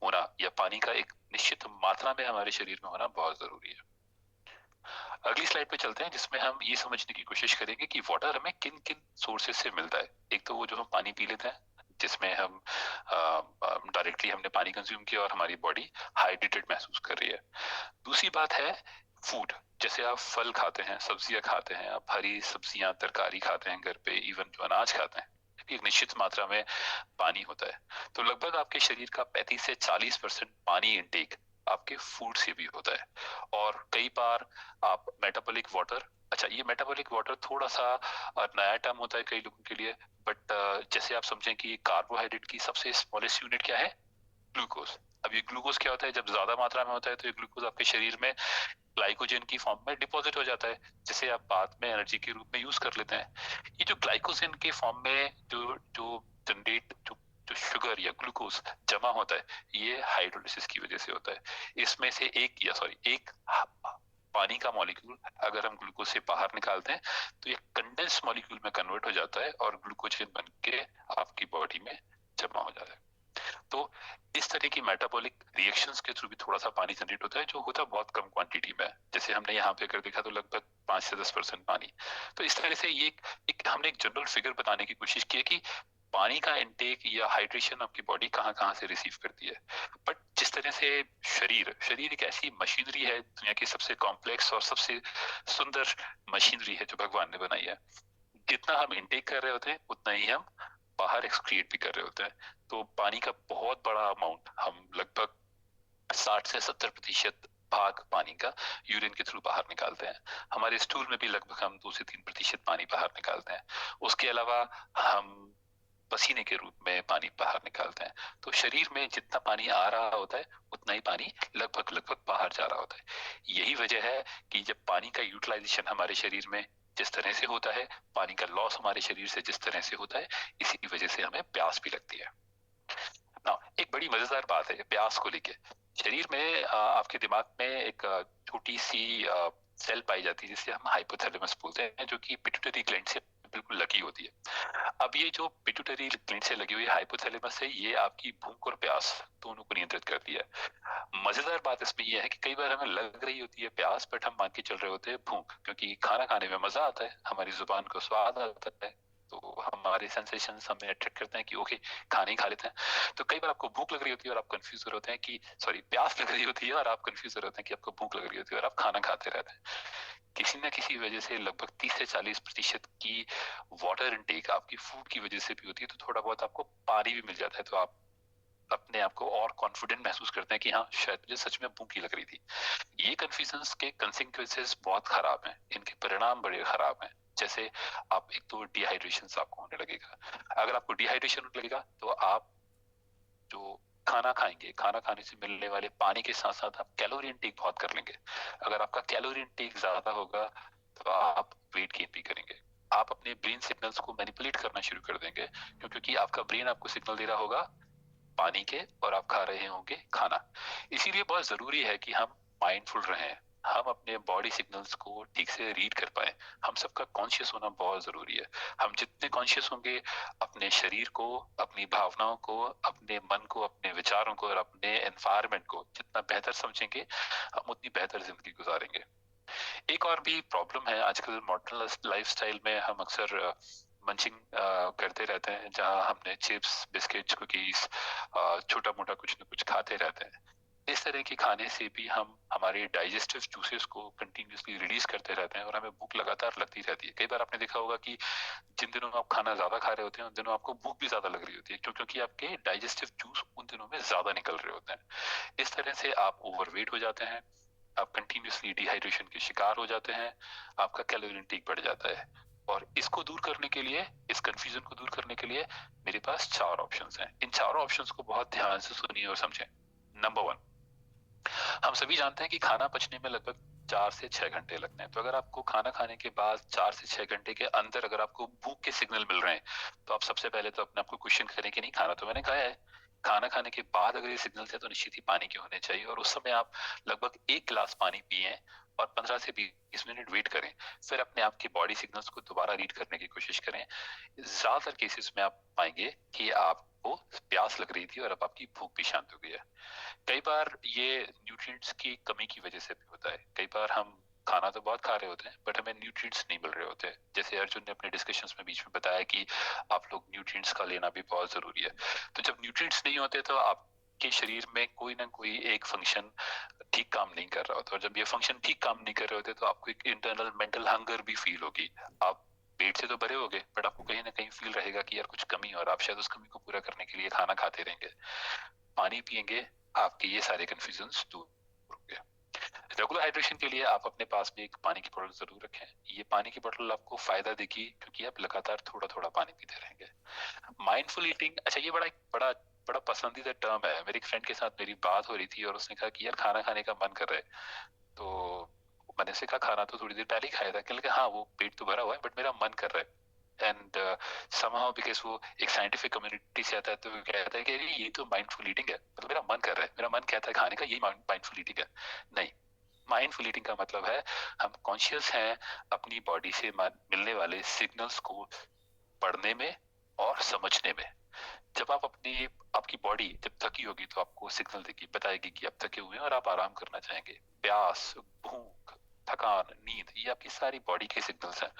होना, या पानी का एक निश्चित मात्रा में हमारे शरीर में होना बहुत जरूरी है। अगली स्लाइड पे चलते हैं, जिसमें हम ये समझने की कोशिश करेंगे कि वाटर हमें किन किन सोर्सेज से मिलता है। एक तो वो जो हम पानी पी लेते हैं, जिसमें हम डायरेक्टली हमने पानी कंज्यूम किया और हमारी बॉडी हाइड्रेटेड महसूस कर रही है। दूसरी बात है फूड, जैसे आप फल खाते हैं, सब्जियां खाते हैं, आप हरी सब्जियां तरकारी खाते हैं घर पे, इवन जो अनाज खाते हैं, एक निश्चित मात्रा में पानी होता है। तो लगभग आपके शरीर का 35 से 40% पानी इंटेक आपके फूड से भी होता है। और कई बार आप मेटाबॉलिक वाटर, अच्छा ये मेटाबॉलिक वाटर थोड़ा सा नया टर्म होता है कई लोगों के लिए, बट जैसे आप समझें कि कार्बोहाइड्रेट की सबसे स्मॉलेस्ट यूनिट क्या है, ग्लूकोज। अब ये ग्लूकोज क्या होता है, जब ज्यादा मात्रा में होता है, तो ये ग्लूकोज आपके शरीर में ग्लाइकोजन की फॉर्म में डिपॉजिट हो जाता है, जिसे आप बाद में एनर्जी के रूप में यूज कर लेते हैं। ये जो ग्लाइकोजन के फॉर्म में जो जो जनरेट जो जो शुगर या ग्लूकोज जमा होता है, ये हाइड्रोलिसिस की वजह से होता है। इसमें से एक पानी का मॉलिक्यूल अगर हम ग्लूकोज से बाहर निकालते हैं, तो ये कंडेंस मॉलिक्यूल में कन्वर्ट हो जाता है और ग्लूकोजन बन के आपकी बॉडी में जमा हो जाता है। तो इस तरह की मेटाबॉलिक रिएक्शंस के थ्रू भी थोड़ा सा पानी जनरेट होता है, जो होता है बहुत कम क्वांटिटी में। जैसे हमने यहाँ पे अगर देखा तो लगभग 5 से 10% पानी। तो इस तरह से ये हमने एक जनरल फिगर बताने की कोशिश की है कि पानी का इनटेक या हाइड्रेशन आपकी बॉडी कहाँ कहाँ से रिसीव करती है। बट जिस तरह से शरीर एक ऐसी मशीनरी है, दुनिया की सबसे कॉम्प्लेक्स और सबसे सुंदर मशीनरी है जो भगवान ने बनाई है। जितना हम इनटेक कर रहे होते हैं उतना ही हम बाहर एक्सक्रीट भी कर रहे होते हैं। तो पानी का बहुत बड़ा अमाउंट, हम लगभग 60 से 70% भाग पानी का यूरिन के थ्रू बाहर निकालते हैं। हमारे स्टूल में भी लगभग हम 2 से 3% पानी बाहर निकालते हैं। उसके अलावा हम पसीने के रूप में पानी बाहर निकालते हैं। तो शरीर में जितना पानी आ रहा होता है उतना ही पानी लगभग बाहर जा रहा होता है। यही वजह है कि जब पानी का यूटिलाइजेशन हमारे शरीर में जिस तरह से होता है, पानी का लॉस हमारे शरीर से जिस तरह से होता है, इसी वजह से हमें प्यास भी लगती है। ना एक बड़ी मजेदार बात है प्यास को लेके। शरीर में आपके दिमाग में एक छोटी सी सेल पाई जाती है जिसे हम हाइपोथैलेमस बोलते हैं, जो कि पिट्यूटरी ग्लैंड से बिल्कुल लगी होती है। अब ये जो पिट्यूटरी ग्लैंड से लगी हुई हाइपोथैलेमस है, ये आपकी भूख और प्यास दोनों को नियंत्रित करती है। मजेदार बात इसमें यह है कि कई बार हमें लग रही होती है प्यास, बट हम मान के चल रहे होते हैं भूख, क्योंकि खाना खाने में मजा आता है, हमारी जुबान को स्वाद आता है, तो हमारे सेंसेशंस हमें अट्रैक्ट करते हैं कि ओके खाने ही खा लेते हैं। तो कई बार आपको भूख लग रही होती है और आप कंफ्यूज हो रहे होते हैं कि सॉरी प्यास लग रही होती है और आप कंफ्यूज हो रहे होते हैं कि आपको भूख लग रही होती है और आप खाना खाते रहते हैं। किसी न किसी वजह से लगभग 30 से 40% की वाटर इनटेक आपकी फूड की वजह से भी होती है। तो थोड़ा बहुत आपको पानी भी मिल जाता है, तो आप अपने आप को और कॉन्फिडेंट महसूस करते हैं कि हाँ शायद मुझे सच में भूख ही लग रही थी। ये कंफ्यूजन्स के कंसिक्वेंसेस बहुत खराब हैं, इनके परिणाम बड़े खराब हैं। जैसे आप एक तो डिहाइड्रेशन आपको होने लगेगा। अगर आपको डिहाइड्रेशन होने लगेगा तो आप जो खाना खाएंगे, खाना खाने से मिलने वाले पानी के साथ साथ आप कैलोरी इनटेक बहुत कर लेंगे। अगर आपका कैलोरी इनटेक ज्यादा होगा तो आप वेट गेन भी करेंगे। आप अपने ब्रेन सिग्नल्स को मैनिपुलेट करना शुरू कर देंगे, क्योंकि आपका ब्रेन आपको सिग्नल दे रहा होगा पानी के और आप खा रहे होंगे खाना। इसीलिए बहुत जरूरी है कि हम माइंडफुल रहें, हम अपने बॉडी सिग्नल्स को ठीक से रीड कर पाए। हम सबका कॉन्शियस होना बहुत जरूरी है। हम जितने कॉन्शियस होंगे अपने शरीर को, अपनी भावनाओं को, अपने मन को, अपने विचारों को और अपने एनवायरनमेंट को जितना बेहतर समझेंगे, हम उतनी बेहतर जिंदगी गुजारेंगे। एक और भी प्रॉब्लम है आजकल मॉडर्न लाइफस्टाइल में, हम अक्सर मंचिंग करते रहते हैं, जहां हमने चिप्स, बिस्किट्स, कुकीज, छोटा मोटा कुछ न कुछ खाते रहते हैं। इस तरह के खाने से भी हम हमारे डाइजेस्टिव जूसेस को कंटिन्यूसली रिलीज करते रहते हैं और हमें भूख लगातार लगती रहती है। कई बार आपने देखा होगा कि जिन दिनों आप खाना ज्यादा खा रहे होते हैं उन दिनों आपको भूख भी ज्यादा लग रही होती है, क्योंकि आपके डाइजेस्टिव जूस उन दिनों में ज्यादा निकल रहे होते हैं। इस तरह से आप ओवरवेट हो जाते हैं, आप कंटिन्यूसली डिहाइड्रेशन के शिकार हो जाते हैं, आपका कैलोरी इंटेक बढ़ जाता है। और इसको दूर करने के लिए, इस कंफ्यूजन को दूर करने के लिए मेरे पास 4 ऑप्शंस हैं। इन 4 ऑप्शंस को बहुत ध्यान से सुनिए और समझें। नंबर 1, हम सभी जानते हैं कि खाना पचने में लगभग 4 से 6 घंटे लगते हैं। तो अगर आपको खाना खाने के बाद 4 से 6 घंटे के अंदर अगर आपको भूख के सिग्नल मिल रहे हैं, तो आप सबसे पहले तो अपने आप को क्वेश्चन करें कि नहीं, खाना तो मैंने खाया है, खाना खाने के बाद अगर ये सिग्नल थे तो निश्चित ही पानी के होने चाहिए। और उस समय आप लगभग 1 गिलास पानी पिए और 15 से 20 मिनट वेट करें, फिर अपने आप के बॉडी सिग्नल्स को दोबारा रीड करने की कोशिश करें। ज्यादातर केसेस में आप पाएंगे कि आपको प्यास लग रही थी और अब आपकी भूख भी शांत हो गई है। कई बार ये न्यूट्रिएंट्स की कमी की वजह से भी होता है। कई बार हम खाना तो बहुत खा रहे होते हैं बट हमें न्यूट्रिएंट्स नहीं मिल रहे होते। जैसे अर्जुन ने अपने डिस्कशंस में बीच में बताया कि आप लोग न्यूट्रिएंट्स का लेना भी बहुत जरूरी है। तो जब न्यूट्रिएंट्स नहीं होते तो आपके शरीर में कोई ना कोई एक फंक्शन ठीक काम नहीं कर रहा होता, और जब ये फंक्शन ठीक काम नहीं कर रहे होते तो आपको एक इंटरनल मेंटल हंगर भी फील होगी। आप पेट से तो भरे होगे बट आपको कहीं ना कहीं फील रहेगा कि यार कुछ कमी है, और आप शायद उस कमी को पूरा करने के लिए खाना खाते रहेंगे। पानी पिएंगे, आपके ये सारे कंफ्यूजन्स दूर होंगे। रेगुलर हाइड्रेशन के लिए आप अपने पास में एक पानी की बोतल जरूर रखें। ये पानी की बोतल आपको फायदा देगी क्योंकि आप लगातार थोड़ा थोड़ा पानी पीते रहेंगे। माइंडफुल ईटिंग, अच्छा ये बड़ा बड़ा पसंदीदा टर्म है। मेरी फ्रेंड के साथ मेरी बात हो रही थी और उसने कहा कि यार खाना खाने का मन कर रहा है। तो मैंने से कहा खाना तो थोड़ी देर पहले ही खाया था। कहने लगा हाँ वो पेट तो भरा हुआ है बट मेरा मन कर रहा है। एंड somehow बिकॉज वो एक साइंटिफिक कम्युनिटी से आता है तो वो कहता है कि ये तो माइंडफुल ईटिंग है, मतलब मेरा मन कर रहा है, मेरा मन कहता है खाने का, यही माइंडफुल ईटिंग है। नहीं, माइंडफुल ईटिंग का मतलब है हम कॉन्शियस हैं अपनी बॉडी से मिलने वाले सिग्नल्स को पढ़ने में और समझने में। जब आप आपकी बॉडी जब थकी होगी तो आपको सिग्नल देगी, बताएगी कि आप थके हुए हैं और आप आराम करना चाहेंगे। प्यास, भूख, थकान, नींद, ये आपकी सारी बॉडी के सिग्नल्स हैं।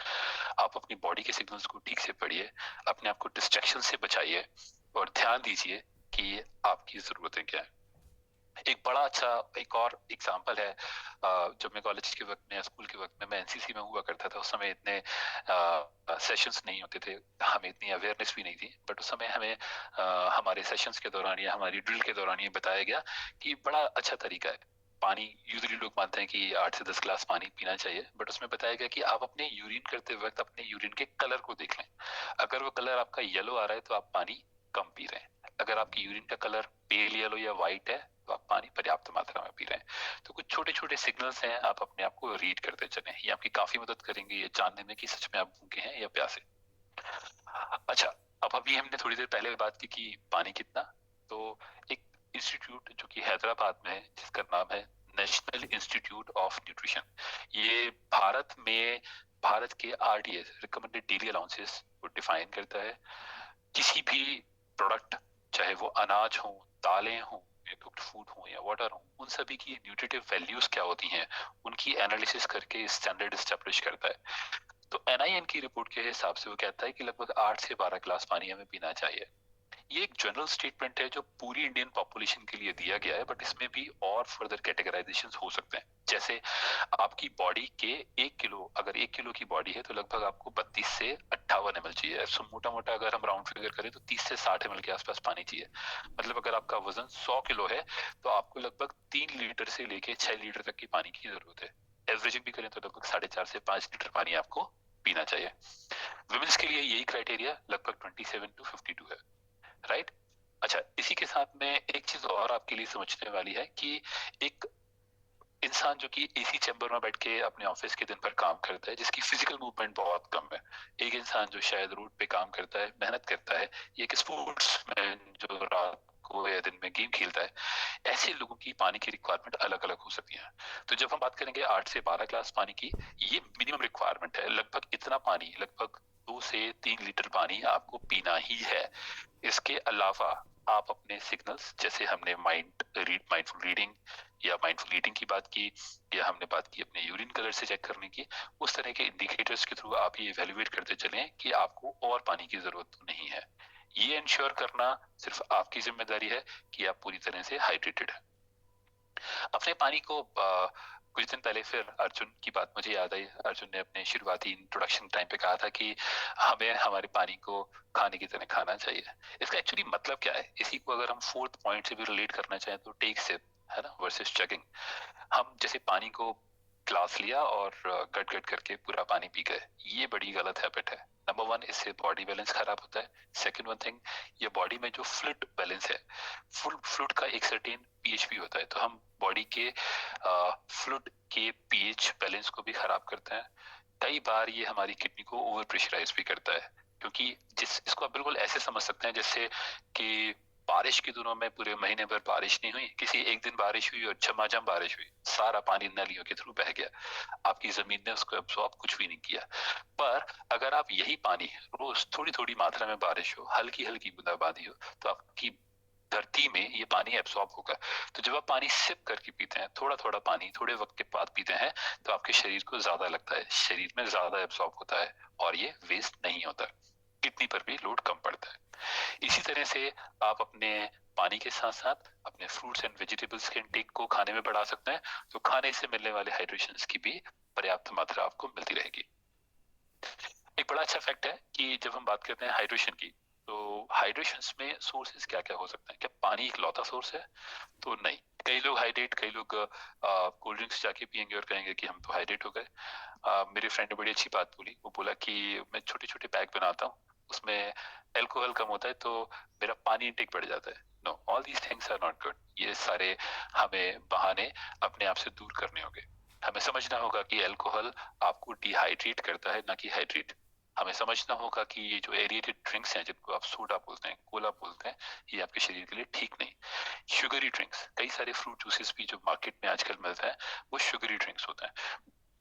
आप अपनी बॉडी के सिग्नल्स को ठीक से पढ़िए, अपने आप को डिस्ट्रैक्शन से बचाइए और ध्यान दीजिए कि आपकी जरूरतें क्या है। एक बड़ा अच्छा एक और एग्जाम्पल है, जब मैं कॉलेज के वक्त में या स्कूल के वक्त में मैं एनसीसी में हुआ करता था, उस समय इतने सेशंस नहीं होते थे, हमें इतनी अवेयरनेस भी नहीं थी, बट उस समय हमें हमारे सेशंस के दौरान या हमारी ड्रिल के दौरान ये बताया गया कि बड़ा अच्छा तरीका है पानी। यूजुअली लोग मानते हैं कि 8 से 10 ग्लास पानी पीना चाहिए, बट उसमें बताया गया कि आप अपने यूरिन करते वक्त अपने यूरिन के कलर को देख लें। अगर वो कलर आपका येलो आ रहा है तो आप पानी कम पी रहे हैं। अगर आपकी यूरिन का कलर पेल येलो या व्हाइट है तो आप पानी पर्याप्त मात्रा में पी रहे हैं। तो कुछ छोटे छोटे सिग्नल्स हैं, आप अपने आप को रीड करते चलें, ये आपकी काफी मदद करेंगे ये जानने में कि सच में आप भूखे हैं या प्यासे। अच्छा, अब अभी हमने थोड़ी देर पहले बात की कि पानी कितना, तो एक इंस्टीट्यूट जो कि हैदराबाद में है जिसका नाम है नेशनल इंस्टीट्यूट ऑफ न्यूट्रिशन, ये भारत के आरडीएस रिकमेंडेड डेली अलाउंसेस को डिफाइन करता है। किसी भी प्रोडक्ट, चाहे वो अनाज हो, दालें हो, कुक्ड फूड हो या वाटर हो, उन सभी की न्यूट्रिटिव वैल्यूज क्या होती हैं, उनकी एनालिसिस करके स्टैंडर्ड एस्टेब्लिश करता है। तो एनआईएन की रिपोर्ट के हिसाब से वो कहता है कि लगभग 8 से 12 ग्लास पानी हमें पीना चाहिए। ये एक जनरल स्टेटमेंट है जो पूरी इंडियन पॉपुलेशन के लिए दिया गया है, बट इसमें भी और फर्दर कैटेगराइजेशंस हो सकते हैं। जैसे आपकी बॉडी के 1 किलो, अगर 1 किलो की बॉडी है तो लगभग आपको 32 से 58 ml चाहिए। सो मोटा मोटा अगर हम राउंड फिगर करें तो 30 से 60 ml के आसपास पानी चाहिए। मतलब अगर आपका वजन 100 किलो है तो आपको लगभग 3 लीटर से लेके 6 लीटर तक की पानी की जरूरत है। एवरेजिंग भी करें तो लगभग 4.5 से 5 लीटर पानी आपको पीना चाहिए। वुमेन्स के लिए यही क्राइटेरिया लगभग 27 to 52 है, राइट। अच्छा, इसी के साथ में एक चीज और आपके लिए समझने वाली है कि एक इंसान जो कि एसी चैम्बर में बैठ के अपने ऑफिस के दिन भर काम करता है, जिसकी फिजिकल मूवमेंट बहुत कम है, एक इंसान जो शायद रोड पे काम करता है, मेहनत करता है, या एक स्पोर्ट्स मैन जो रात को या दिन में गेम खेलता है, ऐसे लोगों की पानी की रिक्वायरमेंट अलग अलग हो सकती है। तो जब हम बात करेंगे 8 से 12 ग्लास पानी की, ये मिनिमम रिक्वायरमेंट है। लगभग इतना पानी, लगभग 2 से 3 लीटर पानी आपको पीना ही है। इसके अलावा आप अपने सिग्नल्स, जैसे हमने माइंडफुल रीडिंग या माइंडफुल ईटिंग की बात की, या हमने बात की अपने यूरिन कलर से चेक करने की, उस तरह के इंडिकेटर्स के थ्रू आप ये इवेल्युएट करते चलें कि आपको और पानी की जरूरत तो नहीं है। ये इंश्योर करना सिर्फ आपकी जिम्मेदारी है कि आप पूरी तरह से हाइड्रेटेड है। अपने पानी को कुछ दिन पहले फिर अर्जुन की बात मुझे याद आई। अर्जुन ने अपने शुरुआती इंट्रोडक्शन टाइम पे कहा था कि हमें हमारे पानी को खाने की तरह खाना चाहिए। इसका एक्चुअली मतलब क्या है, इसी को अगर हम फोर्थ पॉइंट से भी रिलेट करना चाहें तो टेक सिप है ना, वर्सेस चगिंग। हम जैसे पानी को ग्लास लिया और गट गट करके पूरा पानी पी गए, ये बड़ी गलत हैबिट है। नंबर 1, इससे बॉडी बैलेंस खराब होता है। सेकंड वन थिंग, ये बॉडी में जो फ्लूइड बैलेंस है, फुल फ्लूइड का एक सर्टेन पीएच भी होता है, तो हम बॉडी के फ्लूइड के पीएच बैलेंस को भी खराब करते हैं। कई बार ये हमारी किडनी को ओवर प्रेशराइज भी करता है, क्योंकि इसको आप बिल्कुल ऐसे समझ सकते हैं जैसे कि बारिश के दिनों में पूरे महीने भर बारिश नहीं हुई, किसी एक दिन बारिश हुई और झमाझम बारिश हुई, सारा पानी नलियों के थ्रू बह गया, आपकी जमीन ने उसको एब्सॉर्ब कुछ भी नहीं किया। पर अगर आप यही पानी रोज थोड़ी थोड़ी मात्रा में बारिश हो, हल्की हल्की बूंदाबांदी हो, तो आपकी धरती में ये पानी एब्सॉर्ब होगा। तो जब आप पानी सिप करके पीते हैं, थोड़ा थोड़ा पानी थोड़े वक्त के बाद पीते हैं, तो आपके शरीर को ज्यादा लगता है, शरीर में ज्यादा एब्सॉर्ब होता है और ये वेस्ट नहीं होता, किडनी पर भी लोड कम पड़ता है। इसी तरह से आप अपने पानी के साथ साथ अपने फ्रूट्स एंड वेजिटेबल्स के इंटेक को खाने में बढ़ा सकते हैं, तो खाने से मिलने वाले हाइड्रेशन की भी पर्याप्त मात्रा आपको मिलती रहेगी। एक बड़ा अच्छा फैक्ट है कि जब हम बात करते हैं हाइड्रेशन की, तो हाइड्रेशन में सोर्सेज क्या क्या हो सकते हैं। क्या पानी एक लौता सोर्स है? तो नहीं। कई लोग हाइड्रेट, कई लोग कोल्ड ड्रिंक्स जाके पियेंगे और कहेंगे कि हम तो हाइड्रेट हो गए। मेरे फ्रेंड ने बड़ी अच्छी बात बोली, वो बोला कि मैं छोटे छोटे पैक बनाता हूँ, उसमें अल्कोहल कम होता है तो मेरा पानी इंटेक बढ़ जाता है। No, all these things are not good. ये सारे हमें बहाने अपने आप से दूर करने होंगे। हमें समझना होगा कि अल्कोहल आपको डिहाइड्रेट करता है, ना कि हाइड्रेट। हमें समझना होगा कि ये जो एरिएटेड ड्रिंक्स हैं, जिनको आप सोडा बोलते हैं, कोला बोलते हैं, ये आपके शरीर के लिए ठीक नहीं। शुगरी ड्रिंक्स, कई सारे फ्रूट जूसेस भी जो मार्केट में आजकल मिलते हैं, वो शुगरी ड्रिंक्स होते हैं।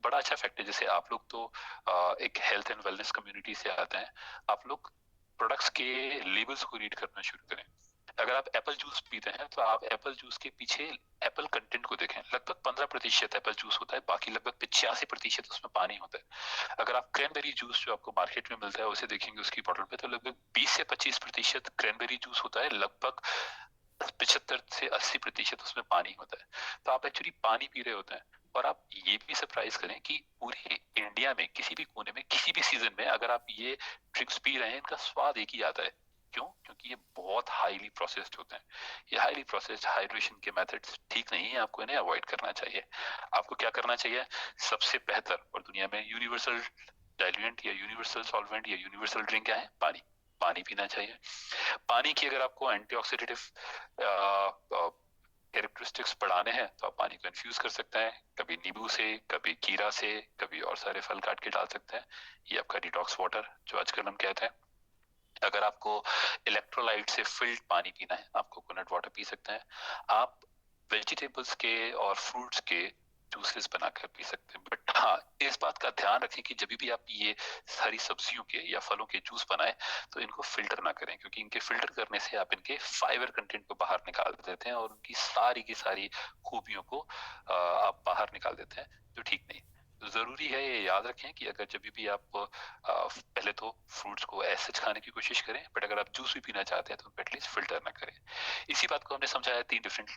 बड़ा अच्छा फैक्ट है, जैसे आप लोग तो एक हेल्थ एंड वेलनेस कम्युनिटी से आते हैं, आप लोग प्रोडक्ट्स के लेबल्स को रीड करना शुरू करें। अगर आप एप्पल जूस पीते हैं तो आप एप्पल जूस के पीछे एप्पल कंटेंट को देखें। लगभग 15% एप्पल जूस होता है, बाकी लगभग 85% उसमें पानी होता है। अगर आप क्रैनबेरी जूस जो आपको मार्केट में मिलता है उसे देखेंगे उसकी बॉटल पे, तो लगभग 20 से 25% क्रैनबेरी जूस होता है, लगभग 75 से 80% उसमें पानी होता है। तो आप एक्चुअली पानी पी रहे होते हैं। और आप ये भी सरप्राइज करें कि पूरे इंडिया में किसी भी कोने में किसी भी सीजन में अगर आप ये ड्रिंक्स पी रहे हैं, इनका स्वाद एक ही आता है। क्यों? क्योंकि ये बहुत हाईली प्रोसेस्ड होते हैं। ये हाईली प्रोसेस्ड हाइड्रेशन के मेथड्स ठीक नहीं है, आपको इन्हें अवॉइड करना चाहिए। आपको क्या करना चाहिए? सबसे बेहतर और दुनिया में यूनिवर्सल डाइल्यूएंट या यूनिवर्सल सॉल्वेंट या यूनिवर्सल ड्रिंक क्या है? पानी। पानी पीना चाहिए। पानी की अगर आपको एंटीऑक्सीडेटिव कैरेक्टरिस्टिक्स बढ़ाने हैं तो आप पानी को इन्फ्यूज कर सकते हैं, कभी नींबू से, कभी खीरा से, कभी और सारे फल काट के डाल सकते हैं। ये आपका डिटॉक्स वाटर जो आजकल हम कहते हैं। अगर आपको इलेक्ट्रोलाइट से फिल्ड पानी पीना है, आप कोकोनट वाटर पी सकते हैं। आप वेजिटेबल्स के और फ्रूट्स के जूसेस बनाकर पी सकते हैं। बट हाँ, इस बात का ध्यान रखें कि जब भी आप ये सारी सब्जियों के या फलों के जूस बनाएं तो इनको फिल्टर ना करें, क्योंकि इनके फिल्टर करने से आप इनके फाइबर कंटेंट को बाहर निकाल देते हैं और उनकी सारी की सारी खूबियों को आप बाहर निकाल देते हैं, जो ठीक नहीं। तो जरूरी है ये याद रखें कि अगर जब भी आप पहले तो फ्रूट्स को ऐसे खाने की कोशिश करें, बट अगर आप जूस भी पीना चाहते हैं तो एटलीस्ट फिल्टर ना करें। इसी बात को हमने समझाया 3 डिफरेंट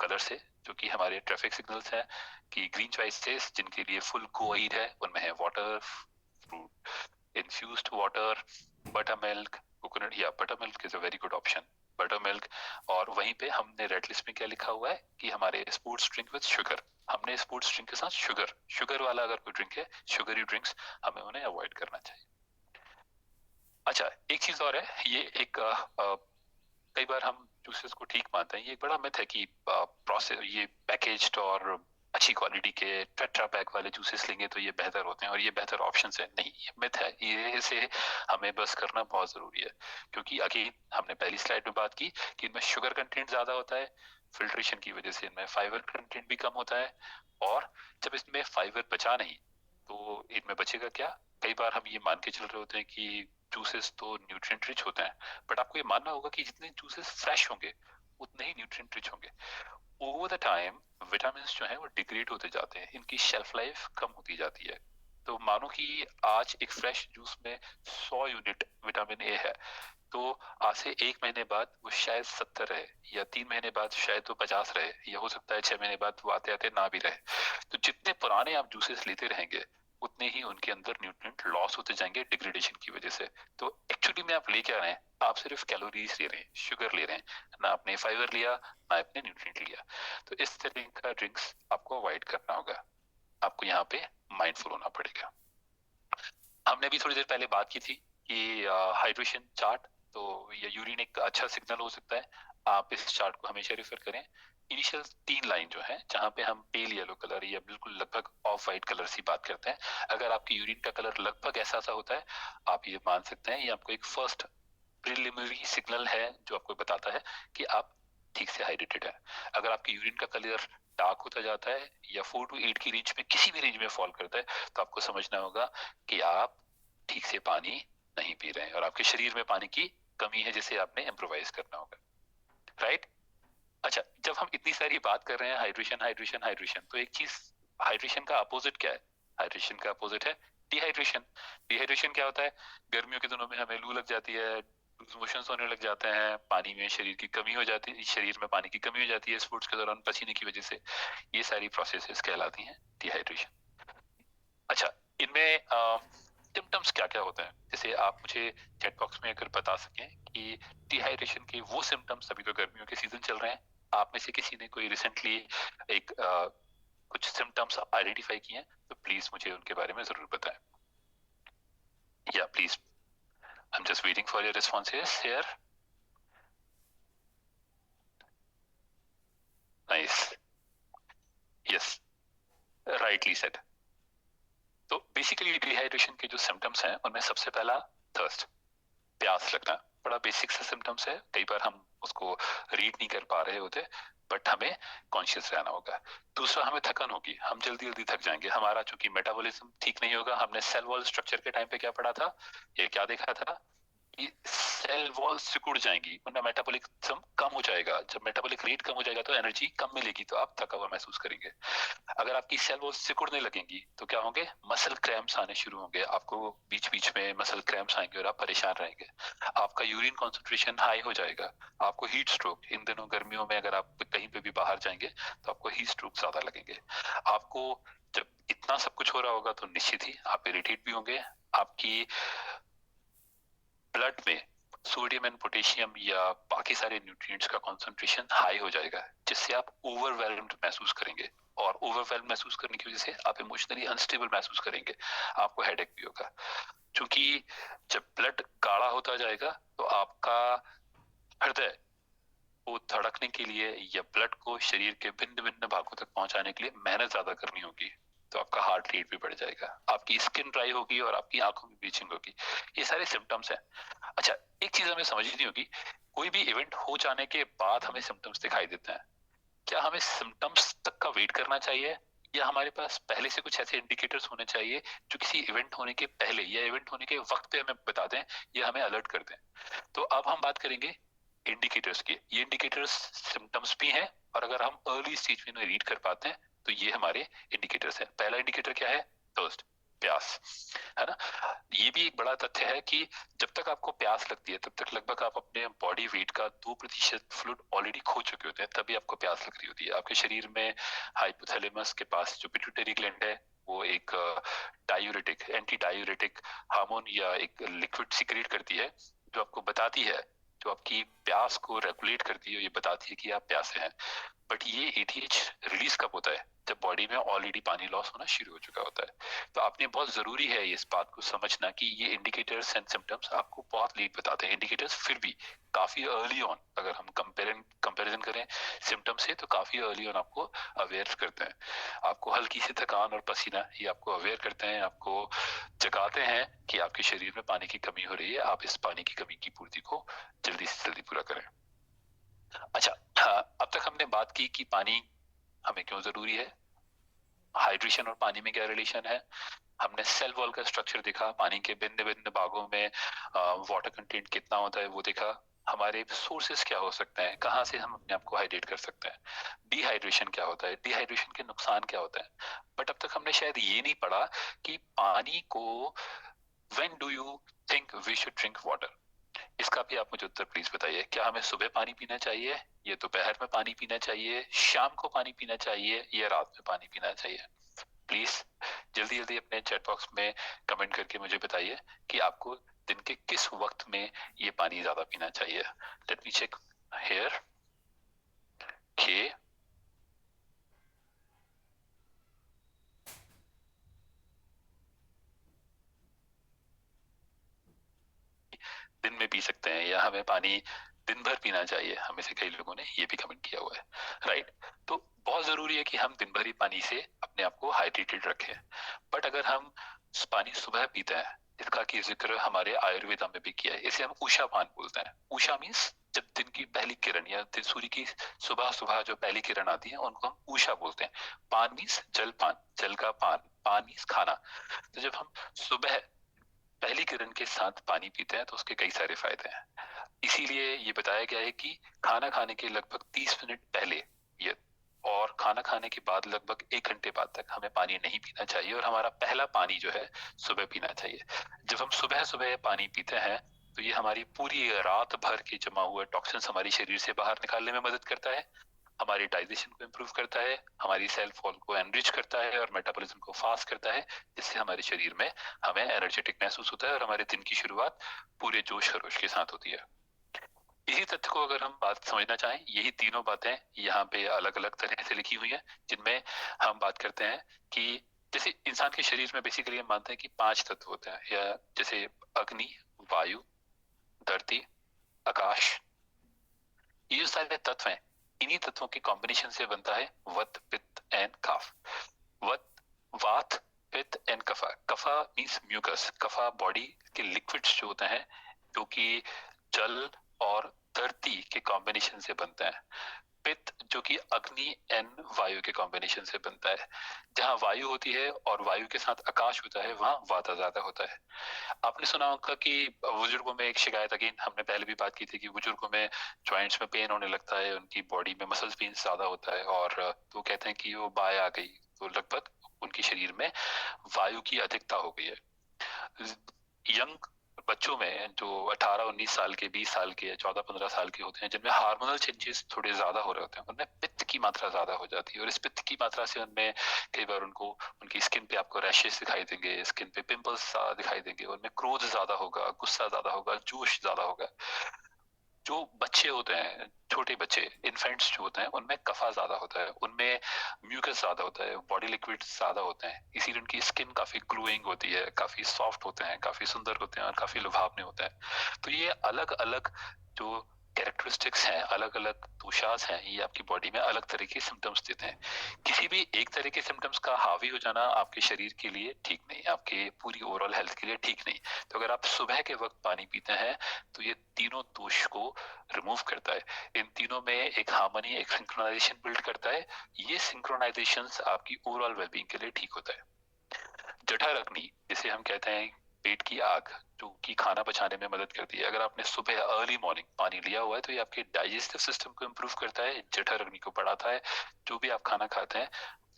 कलर से, जो कि हमारे ट्रैफिक सिग्नल्स हैं कि ग्रीन चॉइसेस जिनके लिए फुल गो एड है, उनमें है water, fruit infused water, butter milk, coconut या butter milk is a very good option, butter milk. और वहीं पे हमने रेड लिस्ट में क्या लिखा हुआ है कि हमारे स्पोर्ट्स ड्रिंक विद शुगर, हमने स्पोर्ट्स ड्रिंक के साथ शुगर, शुगर वाला अगर कोई ड्रिंक है, शुगरी ड्रिंक्स हमें उन्हें अवॉइड करना चाहिए। अच्छा, एक चीज और है, ये एक कई बार हम जूसेस को ठीक मानते हैं, ये एक बड़ा मिथ है कि प्रोसेस ये पैकेज्ड और अच्छी क्वालिटी के टेट्रा पैक वाले जूसेस लेंगे तो ये बेहतर होते हैं और ये बेहतर ऑप्शन है। नहीं, ये मिथ है, ये से हमें बस करना बहुत जरूरी है। क्योंकि अगेन हमने पहली स्लाइड में बात की कि इनमें शुगर कंटेंट ज्यादा होता है, फिल्ट्रेशन की वजह से इनमें फाइबर कंटेंट भी कम होता है, और जब इसमें फाइबर बचा नहीं तो इनमें बचेगा क्या? कई बार हम ये मान के चल रहे होते हैं कि जूसेस तो न्यूट्रिएंट रिच होते हैं, बट आपको ये मानना होगा कि जितने जूसेस फ्रेश होंगे उतने ही न्यूट्रिएंट रिच होंगे। ओवर द टाइम विटामिन जो है वो डिग्रेड होते जाते हैं, इनकी शेल्फ लाइफ कम होती जाती है। तो मानो कि आज एक फ्रेश जूस में 100 यूनिट विटामिन ए है, तो आज से 1 महीने बाद वो शायद 70 रहे, या 3 महीने बाद शायद वो 50 रहे, या हो सकता है 6 महीने बाद वो आते आते ना भी रहे। तो जितने पुराने आप जूसेस लेते रहेंगे उतने ही उनके अंदर न्यूट्रिएंट लॉस होते जाएंगे डिग्रेडेशन की वजह से। तो एक्चुअली में आप ले क्या रहे हैं? आप सिर्फ कैलोरीज ले रहे हैं, शुगर ले रहे हैं, ना आपने फाइबर लिया ना आपने न्यूट्रिएंट लिया। तो इस तरह का ड्रिंक्स आपको अवॉइड करना होगा, आपको यहाँ पे माइंडफुल होना पड़ेगा। हमने भी थोड़ी देर पहले बात की थी कि हाइड्रेशन चार्ट, तो ये यूरिन एक अच्छा सिग्नल हो सकता है, आप इस चार्ट को हमेशा रेफर करें। इनिशियल 3 लाइन जो है जहाँ पे हम पेल येलो कलर या बिल्कुल लगभग ऑफ वाइट कलर से बात करते हैं, अगर आपकी यूरिन का कलर लगभग ऐसा सा होता है, आप ये मान सकते हैं ये आपको एक फर्स्ट प्रिलिमिनरी सिग्नल है जो आपको बताता है कि आप ठीक से हाइड्रेटेड है। अगर आपकी यूरिन का कलर डार्क होता जाता है या 4 to 8 की रेंज में किसी भी रेंज में फॉल करता है, तो आपको समझना होगा कि आप ठीक से पानी नहीं पी रहे हैं और आपके शरीर में पानी की कमी है जिसे आपने इम्प्रोवाइज करना होगा, राइट? अच्छा, जब हम इतनी सारी बात कर रहे हैं हाइड्रेशन हाइड्रेशन हाइड्रेशन, तो एक चीज, हाइड्रेशन का अपोजिट क्या है? हाइड्रेशन का अपोजिट है डिहाइड्रेशन। डिहाइड्रेशन क्या होता है? गर्मियों के दिनों में हमें लू लग जाती है, लूज मोशंस होने लग जाते हैं, पानी में शरीर की कमी हो जाती है, शरीर में पानी की कमी हो जाती है स्पोर्ट्स के दौरान पसीने की वजह से। ये सारी प्रोसेसेस कहलाती हैं डिहाइड्रेशन। अच्छा, इनमें सिम्टम्स क्या क्या होते हैं? जैसे आप मुझे चैट बॉक्स में अगर बता सकें कि डिहाइड्रेशन के वो सिम्टम्स, अभी तो गर्मियों के सीजन चल रहे हैं, आप में से किसी ने कोई रिसेंटली एक कुछ सिम्टम्स आइडेंटिफाई किए हैं तो प्लीज मुझे उनके बारे में जरूर बताएं। या please, I am just waiting for your responses here. Nice, yes, rightly said. तो बेसिकली डिहाइड्रेशन के जो सिम्टम्स हैं उनमें सबसे पहला थर्स्ट, प्यास लगना, बड़ा बेसिक सा सिम्टम्स है, कई बार हम उसको रीड नहीं कर पा रहे होते, बट हमें कॉन्शियस रहना होगा। दूसरा, हमें थकन होगी, हम जल्दी जल्दी थक जाएंगे, हमारा चूंकि मेटाबॉलिज्म ठीक नहीं होगा। हमने सेल वॉल स्ट्रक्चर के टाइम पे क्या पढ़ा था, ये क्या देखा था कि सेल वॉल सिकुड़ जाएंगी, उनका मेटाबॉलिज्म कम हो जाएगा। जब मेटाबॉलिक रेट कम हो जाएगा तो एनर्जी कम मिलेगी, तो आप थका हुआ महसूस करेंगे। अगर आपकी सेल वॉल सिकुड़ने लगेंगी तो क्या होंगे, मसल क्रैम्प्स आने शुरू होंगे, आपको बीच बीच में मसल क्रैम्प्स आएंगे और आप परेशान रहेंगे। आपका यूरिन कॉन्सेंट्रेशन हाई हो जाएगा, आपको हीट स्ट्रोक, इन दिनों गर्मियों में अगर आप कहीं पे भी बाहर जाएंगे तो आपको हीट स्ट्रोक ज्यादा लगेंगे। आपको जब इतना सब कुछ हो रहा होगा तो निश्चित ही आप इरिटेट भी होंगे, आपकी ब्लड में सोडियम एंड पोटेशियम या बाकी सारे न्यूट्रिएंट्स का कंसंट्रेशन हाई हो जाएगा, जिससे आप ओवरवेल्म्ड महसूस करेंगे, और ओवरवेल्म महसूस करने की वजह से आप इमोशनली अनस्टेबल महसूस करेंगे, आपको हेडेक भी होगा। क्योंकि जब ब्लड गाढ़ा होता जाएगा तो आपका हृदय को धड़कने के लिए या ब्लड को शरीर के भिन्न भिन्न भागों तक पहुंचाने के लिए मेहनत ज्यादा करनी होगी, तो आपका हार्ट रेट भी बढ़ जाएगा, आपकी स्किन ड्राई होगी और आपकी आंखों में ब्लीचिंग होगी। ये सारे सिम्टम्स हैं। अच्छा, एक चीज हमें समझनी होगी, कोई भी इवेंट हो जाने के बाद हमें सिम्टम्स दिखाई देते हैं, क्या हमें सिम्टम्स तक का वेट करना चाहिए, या हमारे पास पहले से कुछ ऐसे इंडिकेटर्स होने चाहिए जो किसी इवेंट होने के पहले या इवेंट होने के वक्त पे हमें बता दें या हमें अलर्ट कर दें। तो अब हम बात करेंगे इंडिकेटर्स की। ये इंडिकेटर्स सिम्टम्स भी हैं, और अगर हम अर्ली स्टेज में रीड कर पाते हैं तो ये हमारे इंडिकेटर्स हैं। पहला इंडिकेटर क्या है, थर्स्ट, प्यास, है ना। ये भी एक बड़ा तथ्य है कि जब तक आपको प्यास लगती है तब तक लगभग आप अपने बॉडी वेट का 2% फ्लूइड ऑलरेडी खो चुके होते हैं, तभी आपको प्यास लग रही होती है। आपके शरीर में हाइपोथैलेमस के पास जो पिट्यूटरी ग्लैंड है वो एक डायूरेटिक, एंटी डायूरेटिक हार्मोन या एक लिक्विड सिक्रेट करती है, जो आपको बताती है, जो आपकी प्यास को रेगुलेट करती है, ये बताती है कि आप प्यासे हैं। बट ये एटीएच रिलीज कब होता है, जब बॉडी में ऑलरेडी पानी लॉस होना शुरू हो चुका होता है। तो आपने बहुत जरूरी है इस बात को समझना कि ये इंडिकेटर्स एंड सिम्टम्स आपको बहुत लेट बताते हैं। इंडिकेटर्स फिर भी काफी अर्ली ऑन, अगर हम कंपेरिजन करें सिम्टम्स से, तो काफी अर्ली ऑन आपको अवेयर करते हैं। आपको हल्की सी थकान और पसीना, ये आपको अवेयर करते हैं, आपको जगाते हैं कि आपके शरीर में पानी की कमी हो रही है, आप इस पानी की कमी की पूर्ति को जल्दी से जल्दी पूरा करें। अच्छा, अब तक हमने बात की कि पानी हमें क्यों जरूरी है, हाइड्रेशन और पानी में क्या रिलेशन है, हमने सेल वॉल का स्ट्रक्चर देखा, पानी के भिन्न भिन्न भागों में वाटर कंटेंट कितना होता है वो देखा, हमारे सोर्सेस क्या हो सकते हैं, कहाँ से हम अपने आप को हाइड्रेट कर सकते हैं, डिहाइड्रेशन क्या होता है, डिहाइड्रेशन के नुकसान क्या होते हैं। बट अब तक हमने शायद ये नहीं पढ़ा कि पानी को when do you think we should drink water. इसका भी आप मुझे उत्तर प्लीज बताइए। क्या हमें सुबह पानी पीना चाहिए, या दोपहर में पानी पीना चाहिए, शाम को पानी पीना चाहिए, या रात में पानी पीना चाहिए? प्लीज जल्दी जल्दी अपने चैट बॉक्स में कमेंट करके मुझे बताइए कि आपको दिन के किस वक्त में ये पानी ज्यादा पीना चाहिए। लेट मी चेक हेयर के। दिन में पी सकते हैं, या हमें पानी दिन भर पीना चाहिए, हमें से कई लोगों ने ये भी कमेंट किया हुआ है, राइट। तो बहुत जरूरी है कि हम दिन भर ही पानी से अपने आप को हाइड्रेटेड रखें। बट अगर हम पानी सुबह पीते हैं, इसका की जिक्र हमारे आयुर्वेदा में भी किया है, इसे हम उषा पान बोलते हैं। उषा मीन्स जब दिन की पहली किरण या दिन सूर्य की सुबह सुबह जो पहली किरण आती है उनको हम उषा बोलते हैं। पान मीन्स जल पान, जल का पान, पान मीन्स खाना। तो जब हम सुबह पहली किरण के साथ पानी पीते हैं तो उसके कई सारे फायदे हैं। इसीलिए ये बताया गया है कि खाना खाने के लगभग 30 मिनट पहले ये, और खाना खाने के बाद लगभग 1 घंटे बाद तक हमें पानी नहीं पीना चाहिए, और हमारा पहला पानी जो है सुबह पीना चाहिए। जब हम सुबह सुबह पानी पीते हैं तो ये हमारी पूरी रात भर के जमा हुए टॉक्सिन्स हमारे शरीर से बाहर निकालने में मदद करता है, हमारी डाइजेशन को इम्प्रूव करता है, हमारी सेल वॉल को एनरिच करता है और मेटाबॉलिज्म को फास्ट करता है, जिससे हमारे शरीर में हमें एनर्जेटिक महसूस होता है और हमारे दिन की शुरुआत पूरे जोश खरोश के साथ होती है। इसी तथ्य को अगर हम बात समझना चाहें, यही तीनों बातें यहाँ पे अलग अलग तरह से लिखी हुई हैं, जिनमें हम बात करते हैं कि जैसे इंसान के शरीर में बेसिकली हम मानते हैं कि 5 तत्व होते हैं, या जैसे अग्नि, वायु, धरती, आकाश। ये जो सारे तत्व हैं, इन्हीं तत्वों के कॉम्बिनेशन से बनता है वत, पित्त एंड कफ। वत, वात, पित्त एंड कफा। कफा मीन्स म्यूकस, कफा बॉडी के लिक्विड्स जो होते हैं, जो कि जल और धरती के कॉम्बिनेशन से बनते हैं। पित्त जो कि अग्नि एन वायु के कॉम्बिनेशन से बनता है। जहाँ वायु होती है और वायु के साथ आकाश होता है, वहाँ वाता ज्यादा होता है। आपने सुना होगा कि बुजुर्गों में एक शिकायत, अगेन हमने पहले भी बात की थी, कि बुजुर्गों में जॉइंट्स में पेन होने लगता है, उनकी बॉडी में मसल्स पेन ज्यादा होता है, और तो कहते हैं कि वो बाय आ गई, तो लगभग उनके शरीर में वायु की अधिकता हो गई है। यंग बच्चों में जो 18-19 साल के, 20 साल के, 14-15 साल के होते हैं, जिनमें हार्मोनल चेंजेस थोड़े ज्यादा हो रहे होते हैं, उनमें पित्त की मात्रा ज्यादा हो जाती है, और इस पित्त की मात्रा से उनमें कई बार उनको, उनकी स्किन पे आपको रैशेस दिखाई देंगे, स्किन पे पिंपल्स दिखाई देंगे, उनमें क्रोध ज्यादा होगा, गुस्सा ज्यादा होगा, जोश ज्यादा होगा। जो बच्चे होते हैं, छोटे बच्चे, इन्फेंट्स जो होते हैं, उनमें कफा ज्यादा होता है, उनमें म्यूकस ज्यादा होता है, बॉडी लिक्विड ज्यादा होते हैं, इसीलिए उनकी स्किन काफी ग्लोइंग होती है, काफी सॉफ्ट होते हैं, काफी सुंदर होते हैं और काफी लुभावने होते हैं। तो ये अलग अलग जो कैरेक्टरिस्टिक्स हैं, अलग अलग दोषास हैं, ये आपकी बॉडी में अलग तरह के सिम्टम्स देते हैं। किसी भी एक तरह के सिम्टम्स का हावी हो जाना आपके शरीर के लिए ठीक नहीं, आपके पूरी ओवरऑल हेल्थ के लिए ठीक नहीं। तो अगर आप सुबह के वक्त पानी पीते हैं तो ये तीनों दोष को रिमूव करता है। इन तीनों में एक हार्मनी, एक सिंक्रोनाइजेशन बिल्ड करता है। ये सिंक्रोनाइजेशन आपकी ओवरऑल वेलबींग के लिए ठीक होता है। जठर अग्नि, जिसे हम कहते हैं पेट की आग, जो कि खाना पचाने में मदद करती है, अगर आपने सुबह अर्ली मॉर्निंग पानी लिया हुआ है तो ये आपके डाइजेस्टिव सिस्टम को इम्प्रूव करता है, जठर अग्नि को बढ़ाता है, जो भी आप खाना खाते हैं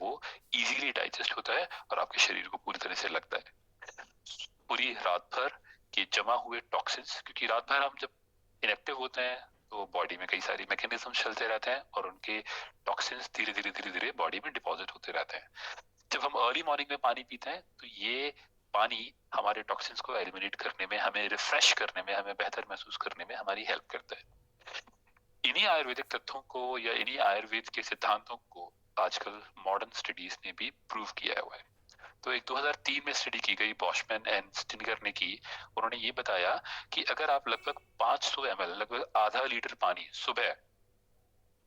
वो इजीली डाइजेस्ट होता है और आपके शरीर को पूरी तरह से लगता है। पूरी रात भर के जमा हुए टॉक्सिन्स, क्योंकि रात भर हम जब इनएक्टिव होते हैं तो बॉडी में कई सारी मैकेनिज्म चलते रहते हैं और उनके टॉक्सिन्स धीरे धीरे धीरे धीरे बॉडी में डिपॉजिट होते रहते हैं। जब हम अर्ली मॉर्निंग में पानी पीते हैं तो ये पानी हमारे टॉक्सिन्स को एलिमिनेट करने में, हमें रिफ्रेश करने में, हमें बेहतर महसूस करने में हमारी हेल्प करता है। इन्हीं आयुर्वेदिक तथ्यों को या इन्हीं आयुर्वेद के सिद्धांतों को आजकल मॉडर्न स्टडीज ने भी प्रूव किया हुआ है। तो एक 2003 में स्टडी की गई, बॉशमैन एंड स्टिनगर ने की। उन्होंने ये बताया कि अगर आप लगभग 500 ml, लगभग आधा लीटर पानी सुबह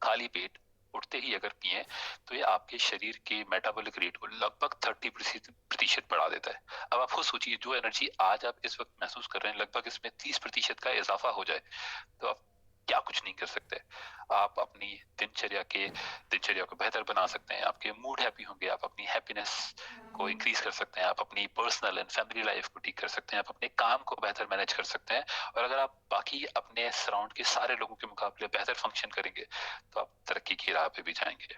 खाली पेट उठते ही अगर पिए तो ये आपके शरीर के मेटाबॉलिक रेट को लगभग 30% बढ़ा देता है। अब आप खुद सोचिए, जो एनर्जी आज आप इस वक्त महसूस कर रहे हैं, लगभग इसमें 30% का इजाफा हो जाए तो आप क्या कुछ नहीं कर सकते। आप अपनी दिनचर्या को बेहतर बना सकते हैं, आपके मूड हैप्पी होंगे, आप अपनी हैप्पीनेस को इंक्रीज कर सकते हैं, आप अपनी पर्सनल एंड फैमिली लाइफ को ठीक कर सकते हैं, आप अपने काम को बेहतर मैनेज कर सकते हैं, और अगर आप बाकी अपने सराउंड के सारे लोगों के मुकाबले बेहतर फंक्शन करेंगे तो आप तरक्की की राह पे भी जाएंगे।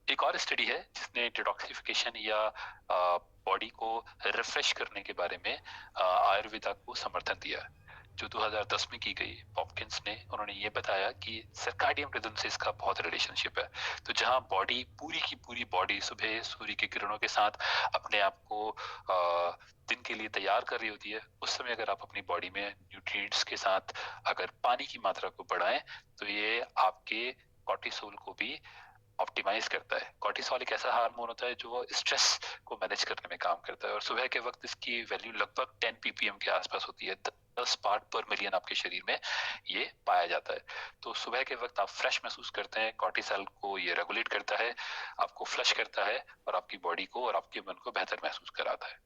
एक और स्टडी है जिसने डिटॉक्सिफिकेशन या बॉडी को रिफ्रेश करने के बारे में आयुर्वेदा को समर्थन दिया, जो 2010 में की गई, पॉपकिंस ने। उन्होंने ये बताया कि सर्काडियन रिदम से इसका बहुत रिलेशनशिप है। तो जहाँ बॉडी, पूरी की पूरी बॉडी सुबह सूर्य की किरणों के साथ अपने आप को दिन के लिए तैयार कर रही होती है, उस समय अगर आप अपनी बॉडी में न्यूट्रिएंट्स के साथ अगर पानी की मात्रा को बढ़ाएं तो ये आपके कॉर्टिसोल को भी ऑप्टिमाइज करता है। कॉर्टिसोल एक ऐसा हार्मोन होता है जो स्ट्रेस को मैनेज करने में काम करता है, और सुबह के वक्त इसकी वैल्यू लगभग 10 ppm के आसपास होती है। 10 पार्ट पर मिलियन आपके शरीर में ये पाया जाता है। तो सुबह के वक्त आप फ्रेश महसूस करते हैं, कॉर्टिसोल को ये रेगुलेट करता है, आपको फ्लश करता है और आपकी बॉडी को और आपके मन को बेहतर महसूस कराता है।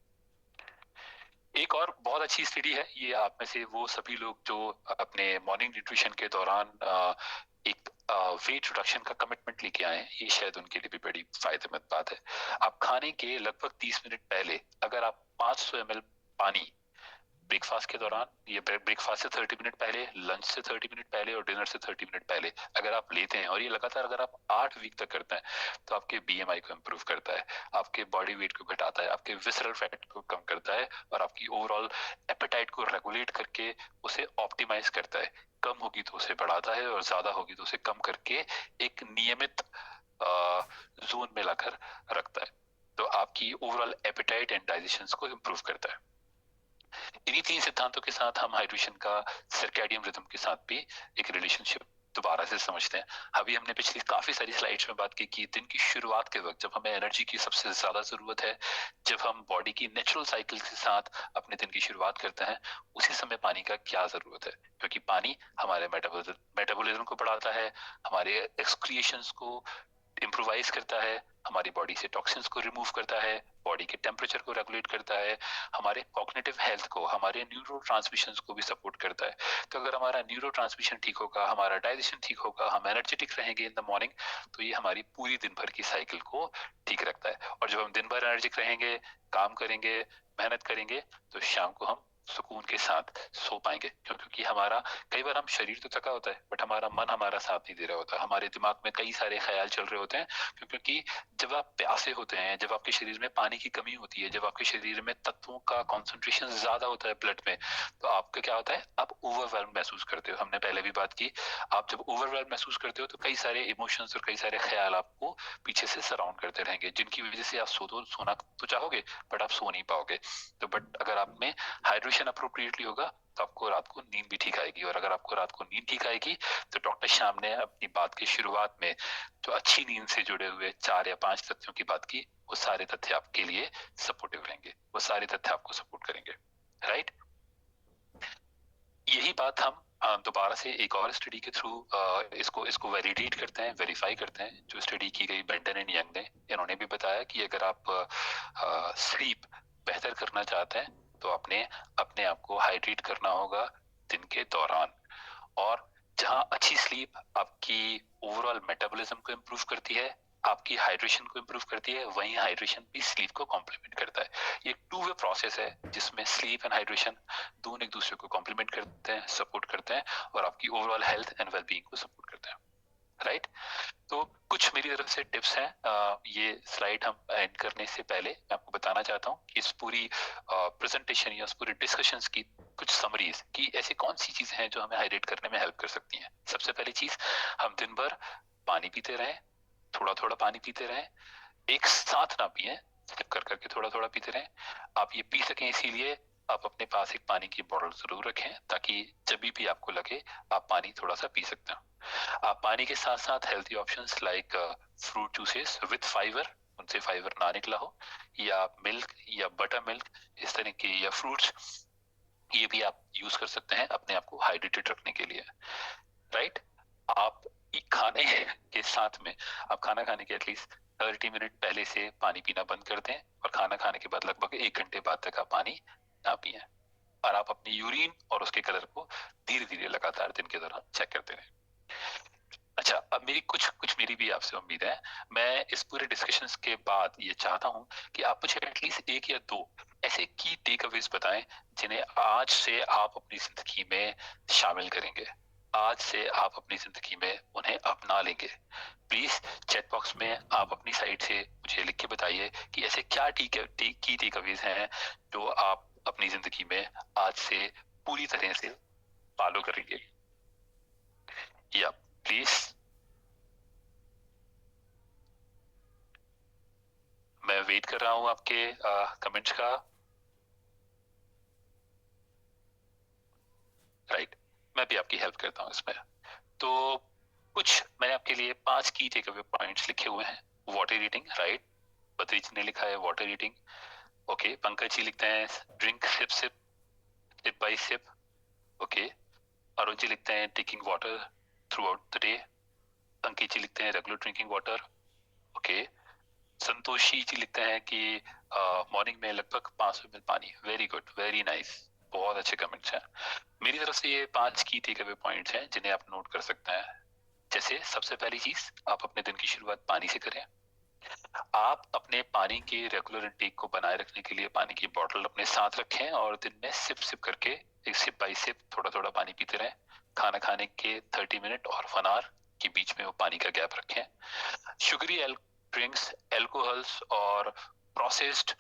एक और बहुत अच्छी स्टडी है, ये आप में से वो सभी लोग जो अपने मॉर्निंग न्यूट्रिशन के दौरान एक वेट रिडक्शन का कमिटमेंट लेके आए हैं, ये शायद उनके लिए भी बड़ी फायदेमंद बात है। आप खाने के लगभग 30 मिनट पहले अगर आप 500 ml पानी ब्रेकफास्ट के दौरान, ये ब्रेकफास्ट से 30 मिनट पहले, लंच से 30 मिनट पहले और डिनर से 30 मिनट पहले अगर आप लेते हैं, और ये लगातार अगर आप 8 वीक तक करते हैं, तो आपके BMI को इम्प्रूव करता है, आपके बॉडी वेट को घटाता है, आपके विसरल फैट को कम करता है, और आपकी ओवरऑल एपेटाइट को रेगुलेट करके उसे ऑप्टिमाइज करता है। कम होगी तो उसे बढ़ाता है और ज्यादा होगी तो उसे कम करके एक नियमित जोन में लाकर रखता है। तो आपकी ओवरऑल एपेटाइट एंड डाइजेशन को इम्प्रूव करता है। इन्हीं 3 सिद्धांतों के साथ हम हाइड्रेशन का सर्कैडियन रिदम के साथ भी एक रिलेशनशिप दोबारा से समझते हैं। अभी हमने पिछली काफी सारी स्लाइड्स में बात की कि दिन की शुरुआत के वक्त जब हमें एनर्जी की सबसे ज्यादा जरूरत है, जब हम बॉडी की नेचुरल साइकिल के साथ अपने दिन की शुरुआत करते हैं, उसी समय पानी का क्या जरूरत है, क्योंकि पानी हमारे मेटाबॉलिज्म को बढ़ाता है, हमारे एक्सक्रिएशंस को इम्प्रोवाइज करता है, हमारी बॉडी से टॉक्सिन्स को रिमूव करता है, बॉडी के टेम्परेचर को रेगुलेट करता है, हमारे कॉग्निटिव हेल्थ को, हमारे न्यूरो ट्रांसमिशंस को भी सपोर्ट करता है। तो अगर हमारा न्यूरो ट्रांसमिशन ठीक होगा, हमारा डाइजेशन ठीक होगा, हम एनर्जेटिक रहेंगे इन द मॉर्निंग, तो ये हमारी पूरी दिन भर की साइकिल को ठीक रखता है। और जब हम दिन भर एनर्जिक रहेंगे, काम करेंगे, मेहनत करेंगे, तो शाम को हम सुकून के साथ सो पाएंगे। क्योंकि हमारा, कई बार हम शरीर तो थका होता है बट हमारा मन हमारा साथ नहीं दे रहा होता, हमारे दिमाग में कई सारे ख्याल चल रहे होते हैं। क्योंकि जब आप प्यासे होते हैं, जब आपके शरीर में पानी की कमी होती है, जब आपके शरीर में तत्वों का कॉन्सेंट्रेशन ज्यादा होता है ब्लड में, तो आपका क्या होता है, आप ओवरवेल्म महसूस करते हो। हमने पहले भी बात की, आप जब ओवरवेल्म महसूस करते हो तो कई सारे इमोशंस और कई सारे ख्याल आपको पीछे से सराउंड करते रहेंगे, जिनकी वजह से आप सोना तो चाहोगे बट आप सो नहीं पाओगे। तो बट अगर आप में हाइड्रेशन अप्रोप्रिएटली होगा तो आपको रात को नींद भी ठीक आएगी। और अगर आपको रात को नींद ठीक आएगी तो डॉक्टर श्याम ने अपनी बात की शुरुआत में जो अच्छी नींद से जुड़े हुए 4 या 5 तथ्यों की बात की, वो सारे तथ्य आपके लिए सपोर्टिव रहेंगे, वो सारे तथ्य आपको सपोर्ट करेंगे, राइट। यही बात हम दोबारा से एक और स्टडी के थ्रू इसको वैलिडेट करते हैं, वेरीफाई करते हैं। जो स्टडी की गई बेंटन एंड यंग ने, इन्होंने भी बताया कि अगर आप स्लीप बेहतर करना चाहते हैं तो अपने आप को हाइड्रेट करना होगा दिन के दौरान। और जहां अच्छी स्लीप आपकी ओवरऑल मेटाबॉलिज्म को इम्प्रूव करती है, आपकी हाइड्रेशन को इम्प्रूव करती है, वहीं हाइड्रेशन भी स्लीप को कॉम्प्लीमेंट करता है। ये टू वे प्रोसेस है जिसमें स्लीप एंड हाइड्रेशन दोनों एक दूसरे को कॉम्प्लीमेंट करते हैं, सपोर्ट करते हैं और आपकी ओवरऑल हेल्थ एंड वेलबींग को सपोर्ट करते हैं, राइट। तो कुछ मेरी तरफ से टिप्स हैं। ये स्लाइड हम एंड करने से पहले मैं आपको बताना चाहता हूँ इस पूरी प्रेजेंटेशन या इस पूरी डिस्कशंस की कुछ समरीज कि ऐसी कौन सी चीजें हैं जो हमें हाइड्रेट करने में हेल्प कर सकती हैं। सबसे पहली चीज, हम दिन भर पानी पीते रहें, थोड़ा थोड़ा पानी पीते रहें, एक साथ ना पिए, सिप कर करके थोड़ा थोड़ा पीते रहें। आप ये पी सकें इसीलिए आप अपने पास एक पानी की बोतल जरूर रखें, ताकि जब भी आपको लगे आप पानी थोड़ा सा पी सकते हो। आप पानी के साथ साथ healthy options like fruit juices with fibre, उनसे फाइबर ना निकला हो, या मिल्क या बटर मिल्क, इस तरह के या फ्रूट्स, ये भी आप यूज कर सकते हैं अपने आप को हाइड्रेटेड रखने के लिए, राइट। आप खाने के साथ में, आप खाना खाने के एटलीस्ट 30 मिनट पहले से पानी पीना बंद कर दें और खाना खाने के बाद लगभग 1 घंटे बाद तक आप पानी ना पिए। और आप अपनी यूरिन और उसके कलर को धीरे धीरे लगातार दिन के दौरान चेक करते रहें। अच्छा, अब मेरी कुछ मेरी भी आपसे उम्मीद है। मैं इस पूरे डिस्कशंस के बाद ये चाहता हूँ कि आप मुझे एटलीस्ट 1 या 2 ऐसे की टेक अवेज बताएं जिन्हें आज से आप अपनी जिंदगी में शामिल करेंगे, आज से आप अपनी जिंदगी में उन्हें अपना लेंगे। प्लीज चैट बॉक्स में आप अपनी साइड से मुझे लिख के बताइए कि ऐसे क्या की टेक अवेज हैं जो आप अपनी जिंदगी में आज से पूरी तरह से फॉलो करेंगे। या प्लीज, मैं वेट कर रहा हूं आपके कमेंट्स का, राइट। मैं भी आपकी हेल्प करता हूं इसमें। तो कुछ मैंने आपके लिए 5 की टेक अवे पॉइंट्स लिखे हुए हैं। Water reading, right, Badri ji ने लिखा है water reading. Okay, Pankaj ji लिखते हैं drink sip sip, sip by sip. Okay, Arun ji लिखते हैं taking water throughout the day. Ankit ji लिखते हैं regular drinking water. Okay, Santoshi ji लिखते हैं कि मॉर्निंग में लगभग 500 ml पानी। वेरी गुड, वेरी नाइस, बहुत अच्छे कमेंट्स हैं। मेरी तरफ से ये 5 की टेक अवे पॉइंट्स हैं जिन्हें आप नोट कर सकते हैं। जैसे सबसे पहली चीज, आप अपने दिन की शुरुआत पानी से करें। आप अपने पानी के रेगुलर इंटेक को बनाए रखने के लिए पानी की बोतल अपने साथ रखें और दिन में सिप सिप करके, एक सिप बाई सिप, थोड़ा थोड़ा पानी पीते रहें। खाना खाने के 30 मिनट और 1 आवर के बीच में वो पानी का गैप रखें। शुगरी ड्रिंक्स, एल्कोहल्स और प्रोसेस्ड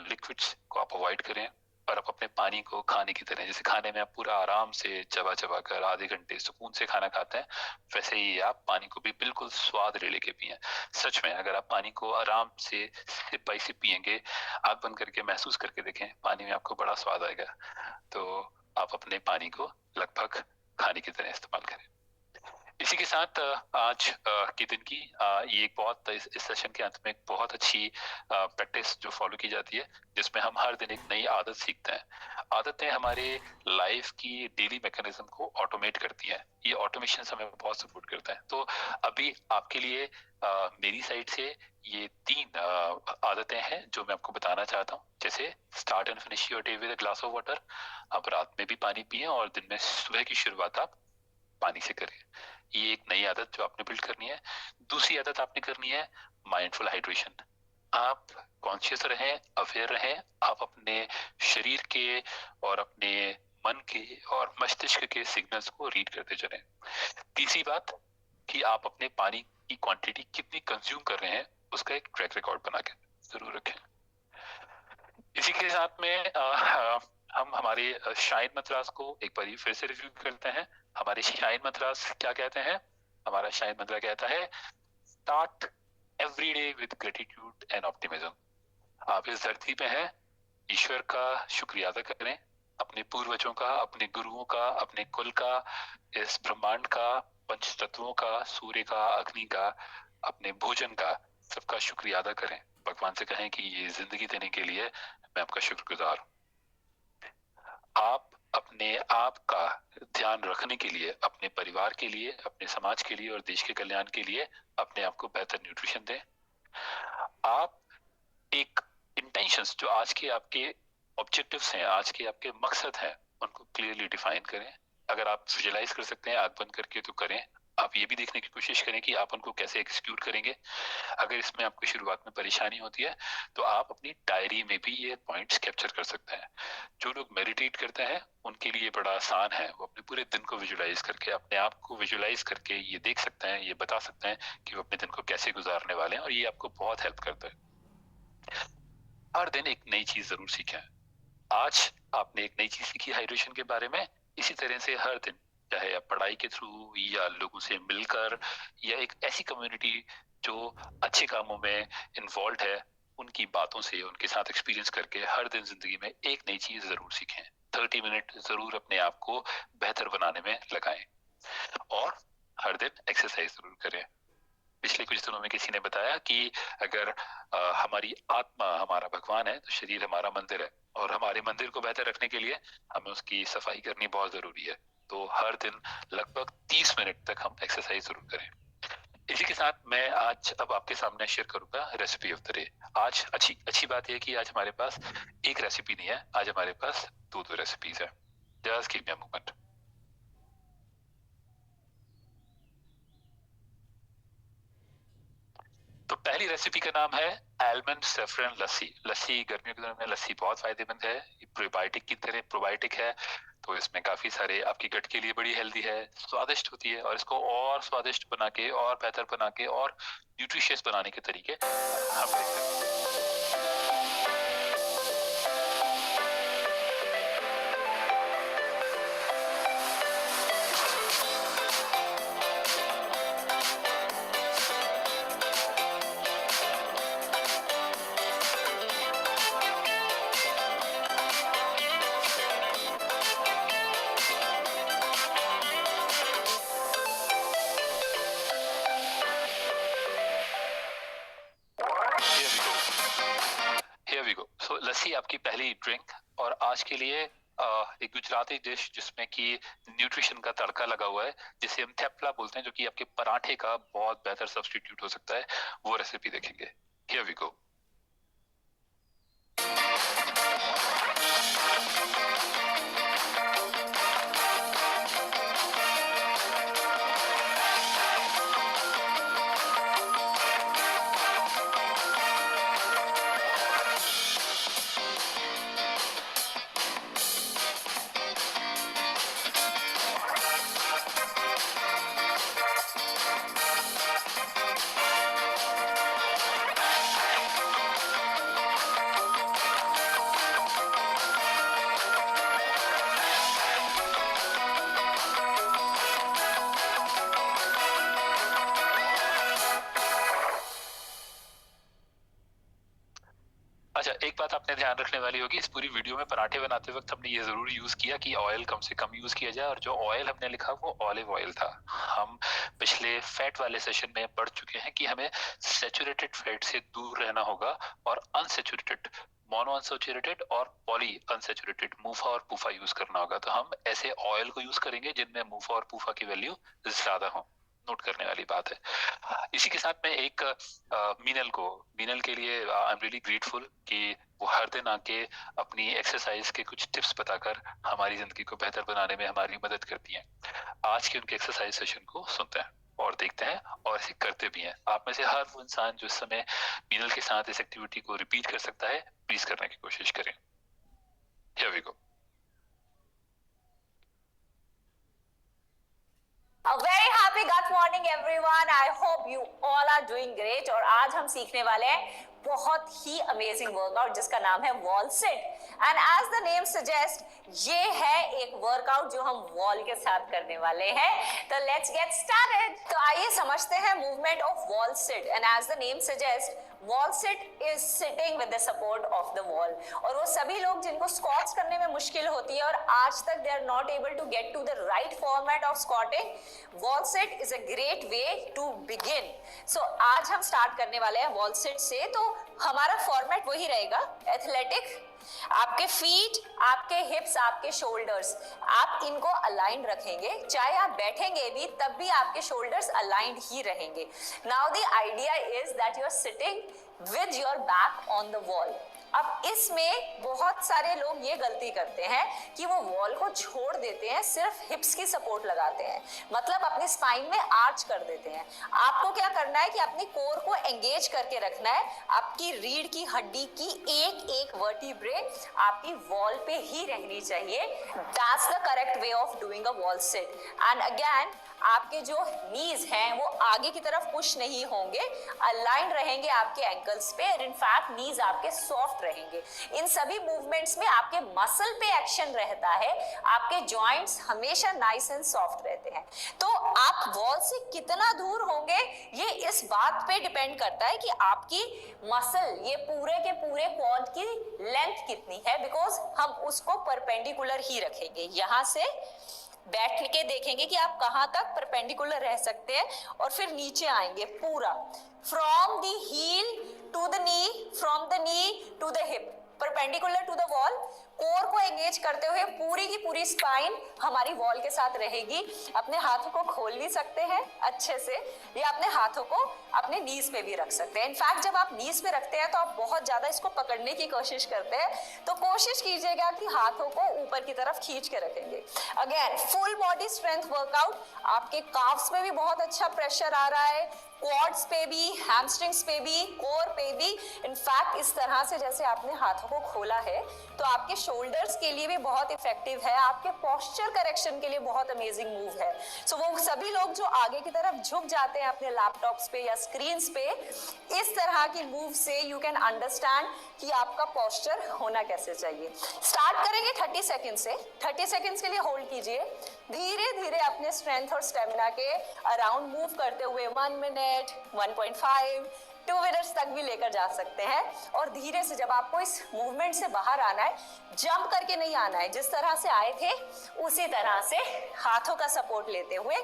लिक्विड्स को आप अवॉइड करें और आप अपने पानी को खाने की तरह, जैसे खाने में आप पूरा आराम से चबा चबा कर आधे घंटे सुकून से खाना खाते हैं, वैसे ही आप पानी को भी बिल्कुल स्वाद ले लेके पिए। सच में अगर आप पानी को आराम से सिप बाई सिप पियेंगे, आंख बंद करके महसूस करके देखें, पानी में आपको बड़ा स्वाद आएगा। तो आप अपने पानी को लगभग खाने की तरह इस्तेमाल करें। इसी के साथ आज के दिन की ये एक बहुत इस सेशन के अंत में एक बहुत अच्छी प्रैक्टिस जो फॉलो की जाती है, जिसमें हम हर दिन एक नई आदत सीखते हैं। आदतें हमारे लाइफ की डेली मैकेनिज्म को ऑटोमेट करती हैं। ये ऑटोमेशन हमें बहुत सपोर्ट करता है। तो अभी आपके लिए मेरी साइड से ये 3 आदतें हैं जो मैं आपको बताना चाहता हूँ। जैसे start and finish your day with a glass of water. आप रात में भी पानी पिएं और दिन में सुबह की शुरुआत आप पानी से करें। ये एक नई आदत जो आपने बिल्ड करनी है। दूसरी आदत आपने करनी है माइंडफुल हाइड्रेशन। आप कॉन्शियस रहें, अवेयर रहें, आप अपने शरीर के और अपने मन के और मस्तिष्क के सिग्नल्स को रीड करते चलें। तीसरी बात कि आप अपने पानी की क्वांटिटी कितनी कंज्यूम कर रहे हैं उसका एक ट्रैक रिकॉर्ड बना के जरूर रखें। इसी के साथ में हम हमारे शाइन मंत्रास को एक बार फिर से रिव्यू करते हैं। हमारे शाइन मंत्रास क्या कहते हैं? हमारा शाइन मंत्र कहता है start every day with gratitude and optimism. आप इस धरती पे हैं, ईश्वर का शुक्रिया अदा करें, अपने पूर्वजों का, अपने गुरुओं का, अपने कुल का, इस ब्रह्मांड का, पंच तत्वों का, सूर्य का, अग्नि का, अपने भोजन का, सबका शुक्रिया अदा करें। भगवान से कहें कि ये जिंदगी देने के लिए मैं आपका शुक्रगुजार हूं। आप अपने आप का ध्यान रखने के लिए, अपने परिवार के लिए, अपने समाज के लिए और देश के कल्याण के लिए अपने आप को बेहतर न्यूट्रिशन दें। आप एक इंटेंशंस जो आज के आपके ऑब्जेक्टिव्स हैं, आज के आपके मकसद हैं, उनको क्लियरली डिफाइन करें। अगर आप विजुअलाइज कर सकते हैं आंख बंद करके तो करें। आप ये भी देखने की कोशिश करें कि आप उनको कैसे एग्जीक्यूट करेंगे। अगर इसमें आपको शुरुआत में परेशानी होती है तो आप अपनी डायरी में भी ये पॉइंट्स कैप्चर कर सकते हैं। जो लोग मेडिटेट करते हैं उनके लिए बड़ा आसान है, वो अपने पूरे दिन को विजुअलाइज करके, अपने आप को विजुअलाइज करके ये देख सकते हैं, ये बता सकते हैं कि वो अपने दिन को कैसे गुजारने वाले हैं, और ये आपको बहुत हेल्प करता है। हर दिन एक नई चीज जरूर सीखें। आज आपने एक नई चीज सीखी हाइड्रेशन के बारे में, इसी तरह से हर दिन, चाहे आप पढ़ाई के थ्रू या लोगों से मिलकर या एक ऐसी कम्युनिटी जो अच्छे कामों में इन्वॉल्व है, उनकी बातों से, उनके साथ एक्सपीरियंस करके हर दिन जिंदगी में एक नई चीज जरूर सीखें। 30 मिनट जरूर अपने आप को बेहतर बनाने में लगाएं और हर दिन एक्सरसाइज जरूर करें। पिछले कुछ दिनों में किसी ने बताया कि अगर हमारी आत्मा हमारा भगवान है तो शरीर हमारा मंदिर है, और हमारे मंदिर को बेहतर रखने के लिए हमें उसकी सफाई करनी बहुत जरूरी है। तो हर दिन लगभग 30 मिनट तक हम एक्सरसाइज जरूर करें। इसी के साथ मैं आज अब आपके सामने शेयर करूंगा रेसिपी ऑफ द डे। आज अच्छी बात यह कि आज हमारे पास एक रेसिपी नहीं है, आज हमारे पास दो रेसिपीज है। Just give me a moment. तो पहली रेसिपी का नाम है आलमंड सेफ्रन लस्सी। लस्सी गर्मियों के दिनों में लस्सी बहुत फायदेमंद है, प्रोबायोटिक की तरह प्रोबायोटिक है, तो इसमें काफी सारे आपकी गट के लिए बड़ी हेल्दी है, स्वादिष्ट होती है, और इसको और स्वादिष्ट बना के और बेहतर बना के और न्यूट्रिशियस बनाने के तरीके हम देख सकते हैं। So, लस्सी आपकी पहली ड्रिंक, और आज के लिए एक गुजराती डिश जिसमें कि न्यूट्रिशन का तड़का लगा हुआ है, जिसे हम थेपला बोलते हैं, जो कि आपके पराठे का बहुत बेहतर सब्स्टिट्यूट हो सकता है, वो रेसिपी देखेंगे। Here we go. अच्छा, एक बात आपने ध्यान रखने वाली होगी, इस पूरी वीडियो में पराठे बनाते वक्त हमने ये जरूर यूज किया कि ऑयल कम से कम यूज किया जाए, और जो ऑयल हमने लिखा वो ऑलिव ऑयल था। हम पिछले फैट वाले सेशन में पढ़ चुके हैं कि हमें सैचुरेटेड फैट से दूर रहना होगा और अनसैचुरेटेड, मोनो अनसैचुरेटेड और पॉली अनसैचुरेटेड मूफा और पूफा यूज करना होगा। तो हम ऐसे ऑयल को यूज करेंगे जिनमें मूफा और पूफा की वैल्यू ज्यादा हो। नोट करने वाली बात है। इसी के साथ में एक मीनल के लिए आई एम रियली ग्रेटफुल कि वो हर दिन आके अपनी एक्सरसाइज के कुछ टिप्स बताकर हमारी जिंदगी को बेहतर बनाने में हमारी मदद करती हैं। आज के उनके एक्सरसाइज सेशन को सुनते हैं और देखते हैं और इसे करते भी हैं। आप में से हर वो इंसान जो इस समय मीनल के साथ इस एक्टिविटी को रिपीट कर सकता है, प्लीज करने की कोशिश करें। Here we go. A very happy good morning everyone. I hope you all are doing great. और आज हम सीखने वाले हैं बहुत ही अमेजिंग वर्कआउट जिसका नाम है wall sit. And as the name suggest, ये है एक वर्कआउट जो हम वॉल के साथ करने वाले हैं। तो लेट्स गेट स्टार्टेड। तो आइए समझते हैं movement of wall sit. And as the name suggest, wall sit is sitting with the support of the wall. और वो सभी लोग जिनको स्क्वाट्स करने में मुश्किल होती है और आज तक they are not able to get to the right format of squatting, wall sit is a great way to begin. So आज हम स्टार्ट करने वाले हैं वॉल सिट से। तो हमारा फॉर्मेट वही रहेगा, एथलेटिक। आपके फीट, आपके हिप्स, आपके शोल्डर्स, आप इनको अलाइन रखेंगे। चाहे आप बैठेंगे भी तब भी आपके शोल्डर्स अलाइंड ही रहेंगे। Now the idea is that you are sitting with your back on the wall. अब इसमें बहुत सारे लोग ये गलती करते हैं कि वो वॉल को छोड़ देते हैं, सिर्फ हिप्स की सपोर्ट लगाते हैं, मतलब अपनी स्पाइन में आर्च कर देते हैं। आपको क्या करना है कि अपनी कोर को एंगेज करके रखना है। आपकी रीढ़ की हड्डी की एक एक वर्टिब्रे आपकी वॉल पे ही रहनी चाहिए। That's the correct way of doing a wall sit. And again, आपके जो नीज हैं वो आगे की तरफ पुश नहीं होंगे, अलाइन रहेंगे आपके एंकल्स पे। और इनफैक्ट नीज आपके सॉफ्ट रहेंगे। इन सभी मूवमेंट्स में आपके मसल पे एक्शन रहता है, आपके जॉइंट्स हमेशा नाइस एंड सॉफ्ट रहते हैं। तो आप वॉल से कितना दूर होंगे ये इस बात पे डिपेंड करता है कि आपकी मसल, ये पूरे के पूरे क्वाड की लेंथ कितनी है, बिकॉज हम उसको परपेंडिकुलर ही रखेंगे। यहाँ से बैठ के देखेंगे कि आप कहां तक परपेंडिकुलर रह सकते हैं और फिर नीचे आएंगे पूरा, from the heel to the knee, from the knee to the hip, perpendicular to the wall. Core को एंगेज करते हुए पूरी की पूरी स्पाइन हमारी वॉल के साथ रहेगी। अपने हाथों को खोल भी सकते हैं अच्छे से, या अपने हाथों को अपने नीज पे भी रख सकते हैं। इनफैक्ट जब आप नीज पे रखते हैं तो आप बहुत ज्यादा इसको पकड़ने की कोशिश करते हैं, तो कोशिश कीजिएगा कि हाथों को ऊपर की तरफ खींच के रखेंगे। Again, full body strength workout. आपके काफ्स में भी बहुत अच्छा प्रेशर आ रहा है, क्वाड्स पे भी, हैमस्ट्रिंग्स पे भी, कोर पे भी। इनफैक्ट इस तरह से जैसे आपने हाथों को खोला है तो आपके शोल्डर्स के लिए भी बहुत इफेक्टिव है, आपके पोस्चर करेक्शन के लिए बहुत अमेजिंग मूव है। सो वो सभी लोग जो आगे की तरफ झुक जाते हैं अपने लैपटॉप्स पे या स्क्रीन्स पे, इस तरह की मूव से यू कैन अंडरस्टैंड कि आपका पोस्चर होना कैसे चाहिए। स्टार्ट करेंगे 30 सेकेंड से। 30 सेकेंड्स के लिए होल्ड कीजिए, धीरे धीरे अपने स्ट्रेंथ और स्टेमिना के अराउंड मूव करते हुए 1 मिनट, 1.5, 2 मिनट्स तक भी लेकर जा सकते हैं। और धीरे से जब आपको इस मूवमेंट से बाहर आना है, जंप करके नहीं आना है, जिस तरह से आए थे उसी तरह से हाथों का सपोर्ट लेते हुए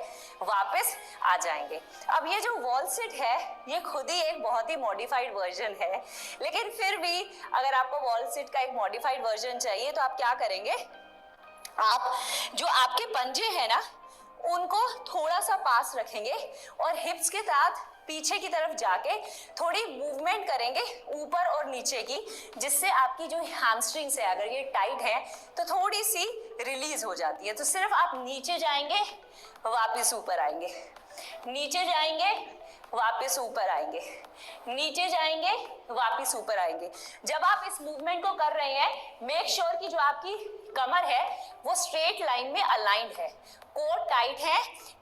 वापस आ जाएंगे। अब ये जो वॉल सिट है ये खुद ही एक बहुत ही मॉडिफाइड वर्जन है, लेकिन फिर भी अगर आपको वॉल सिट का एक मॉडिफाइड वर्जन चाहिए तो आप क्या करेंगे, आप जो आपके पंजे हैं ना उनको थोड़ा सा पास रखेंगे और हिप्स के साथ पीछे की तरफ जाके थोड़ी मूवमेंट करेंगे ऊपर और नीचे की, जिससे आपकी जो हैमस्ट्रिंग्स है अगर ये टाइट है तो थोड़ी सी रिलीज हो जाती है। तो सिर्फ आप नीचे जाएंगे, वापस ऊपर आएंगे, नीचे जाएंगे, वापस ऊपर आएंगे, नीचे जाएंगे, वापस ऊपर आएंगे। जब आप इस मूवमेंट को कर रहे हैं, मेक श्योर कि जो आपकी कमर है वो स्ट्रेट लाइन में अलाइंड है, कोर टाइट है,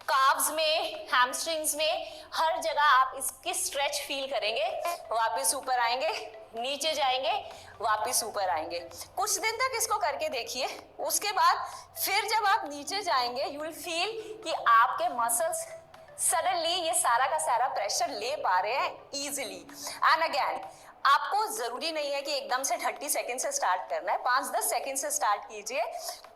काव्स में, हैमस्ट्रिंग्स में, हर जगह आप इसकी स्ट्रेच फील करेंगे। वापस ऊपर आएंगे, नीचे जाएंगे, वापस ऊपर आएंगे। कुछ दिन तक इसको करके देखिए, उसके बाद फिर जब आप नीचे जाएंगे यू विल फील कि आपके मसल्स सडनली ये सारा का सारा प्रेशर ले पा रहे हैं इजीली। एंड अगेन, आपको जरूरी नहीं है कि एकदम से 30 सेकंड से स्टार्ट करना है, 5-10 सेकंड से स्टार्ट कीजिए।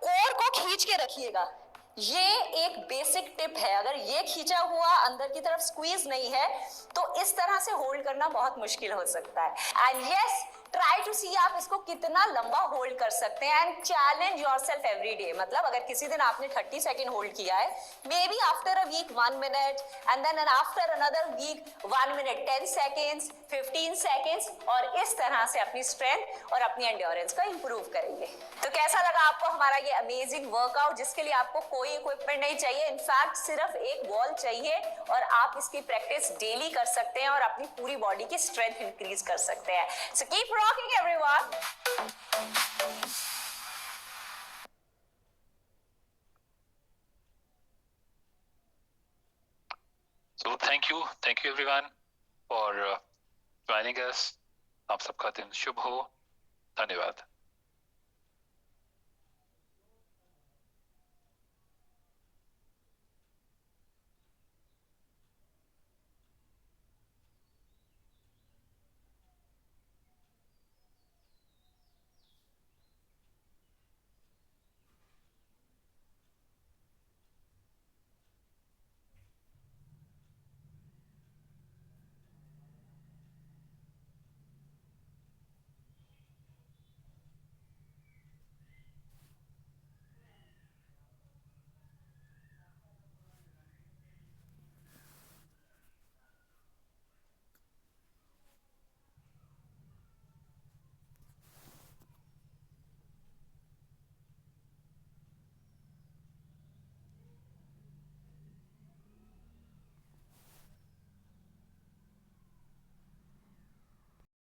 कोर को खींच के रखिएगा, ये एक बेसिक टिप है। अगर ये खींचा हुआ अंदर की तरफ स्क्वीज नहीं है तो इस तरह से होल्ड करना बहुत मुश्किल हो सकता है। एंड यस, ट्राई टू सी आप इसको कितना लंबा होल्ड कर सकते हैं and challenge yourself every day. मतलब अगर किसी दिन आपने 30 सेकंड होल्ड किया है, maybe after a week 1 minute and then after another week 1 minute 10 seconds 15 seconds, और इस तरह से अपनी स्ट्रेंथ और अपनी एंड्योरेंस को इंप्रूव करेंगे। तो कैसा लगा आपको हमारा ये अमेजिंग वर्कआउट, जिसके लिए आपको कोई इक्विपमेंट नहीं चाहिए, इनफैक्ट सिर्फ एक बॉल चाहिए और आप इसकी प्रैक्टिस डेली कर सकते हैं और अपनी पूरी बॉडी की स्ट्रेंथ इंक्रीज कर सकते हैं। So keep rocking everyone. So thank you everyone for joining us. आप सबका दिन शुभ हो। धन्यवाद।